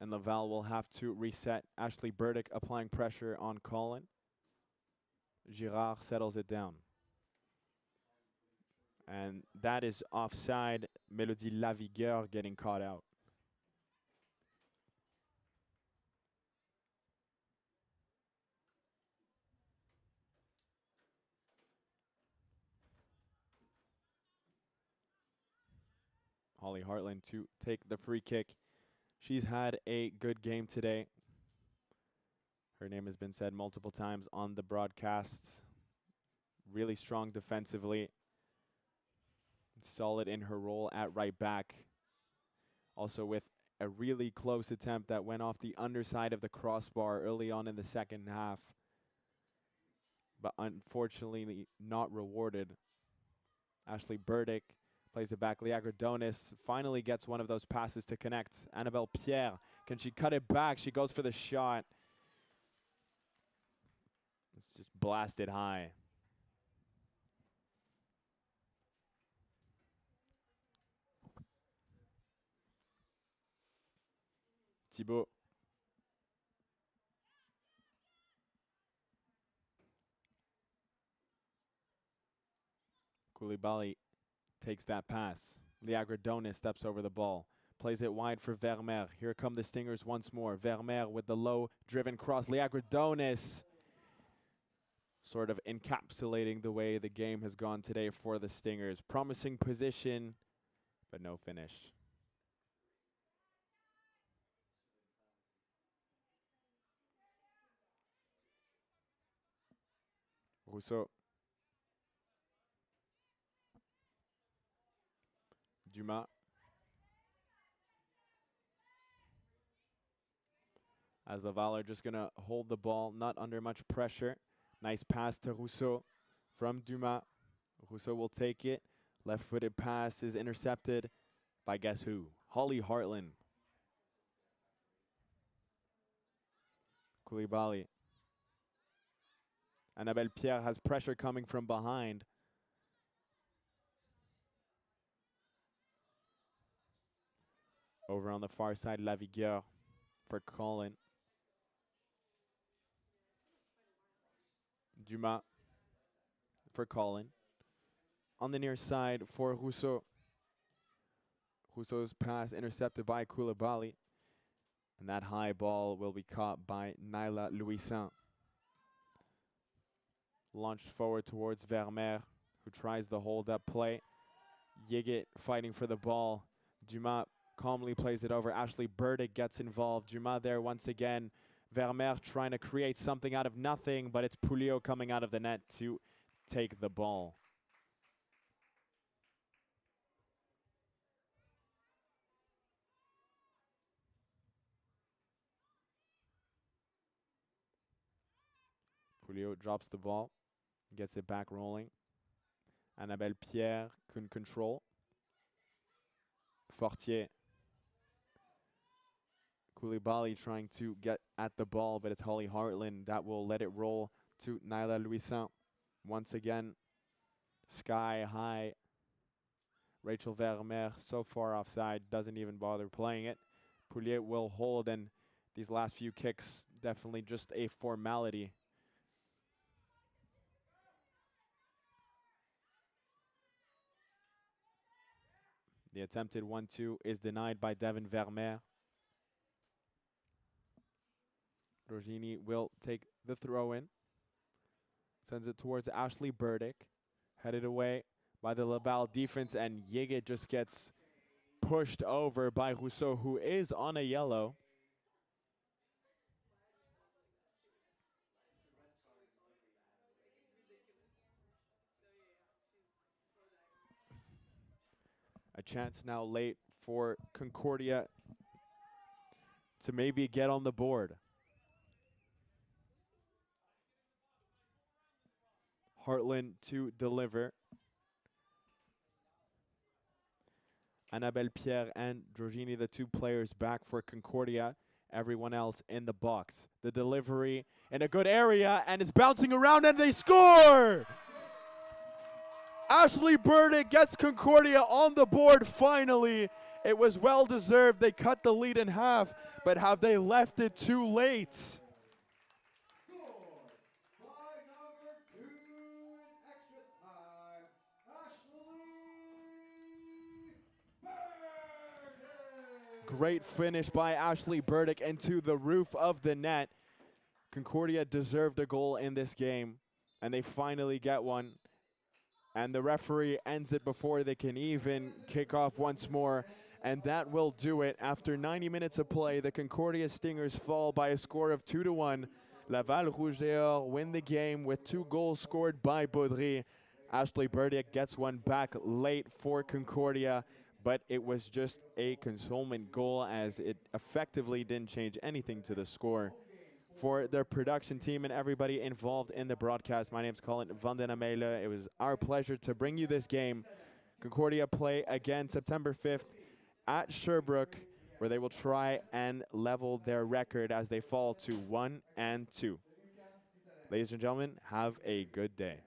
And Laval will have to reset. Ashley Burdick applying pressure on Colin. Girard settles it down. And that is offside. Mélodie Lavigueur getting caught out. Holly Hartland to take the free kick. She's had a good game today. Her name has been said multiple times on the broadcasts. Really strong defensively. Solid in her role at right back. Also with a really close attempt that went off the underside of the crossbar early on in the second half. But unfortunately not rewarded. Ashley Burdick plays it back. Liagradonis finally gets one of those passes to connect. Annabelle Pierre, can she cut it back? She goes for the shot. It's just blasted high. Thibault. Koulibaly takes that pass. Liagradonis steps over the ball. Plays it wide for Vermeer. Here come the Stingers once more. Vermeer with the low driven cross. Liagradonis sort of encapsulating the way the game has gone today for the Stingers. Promising position, but no finish. Rousseau. Dumas. As Laval are just going to hold the ball, not under much pressure. Nice pass to Rousseau from Dumas. Rousseau will take it. Left-footed pass is intercepted by guess who? Holly Hartland. Koulibaly. Annabelle Pierre has pressure coming from behind. Over on the far side, Lavigueur for Colin. Dumas for Colin. On the near side for Rousseau. Rousseau's pass intercepted by Koulibaly. And that high ball will be caught by Naila Louisan. Launched forward towards Vermeer, who tries the hold-up play. Yigit fighting for the ball. Dumas calmly plays it over. Ashley Burdick gets involved. Dumas there once again. Vermeer trying to create something out of nothing, but it's Pouliot coming out of the net to take the ball. Pouliot drops the ball, gets it back rolling. Annabelle Pierre can control. Fortier. Koulibaly trying to get at the ball, but it's Holly Hartland that will let it roll to Naila Louisan. Once again, sky high. Rachel Vermeer so far offside, doesn't even bother playing it. Pouliot will hold, and these last few kicks, definitely just a formality. The attempted 1-2 is denied by Devin Vermeer. Rogini will take the throw in. Sends it towards Ashley Burdick. Headed away by the Laval defense, and Yigit just gets pushed over by Rousseau, who is on a yellow. A chance now late for Concordia to maybe get on the board. Hartland to deliver. Annabelle Pierre and Giorgini, the two players back for Concordia. Everyone else in the box. The delivery in a good area, and it's bouncing around, and they score! Ashley Burdick gets Concordia on the board finally. It was well deserved. They cut the lead in half, but have they left it too late? Great finish by Ashley Burdick into the roof of the net. Concordia deserved a goal in this game, and they finally get one. And the referee ends it before they can even kick off once more. And that will do it. After 90 minutes of play, the Concordia Stingers fall by a score of 2-1. Laval Rouge d'Or win the game with 2 goals scored by Baudry. Ashley Burdick gets one back late for Concordia, but it was just a consolement goal as it effectively didn't change anything to the score. For their production team and everybody involved in the broadcast, my name is Colin van den Amele. It was our pleasure to bring you this game. Concordia play again September 5th at Sherbrooke, where they will try and level their record as they fall to 1-2. Ladies and gentlemen, have a good day.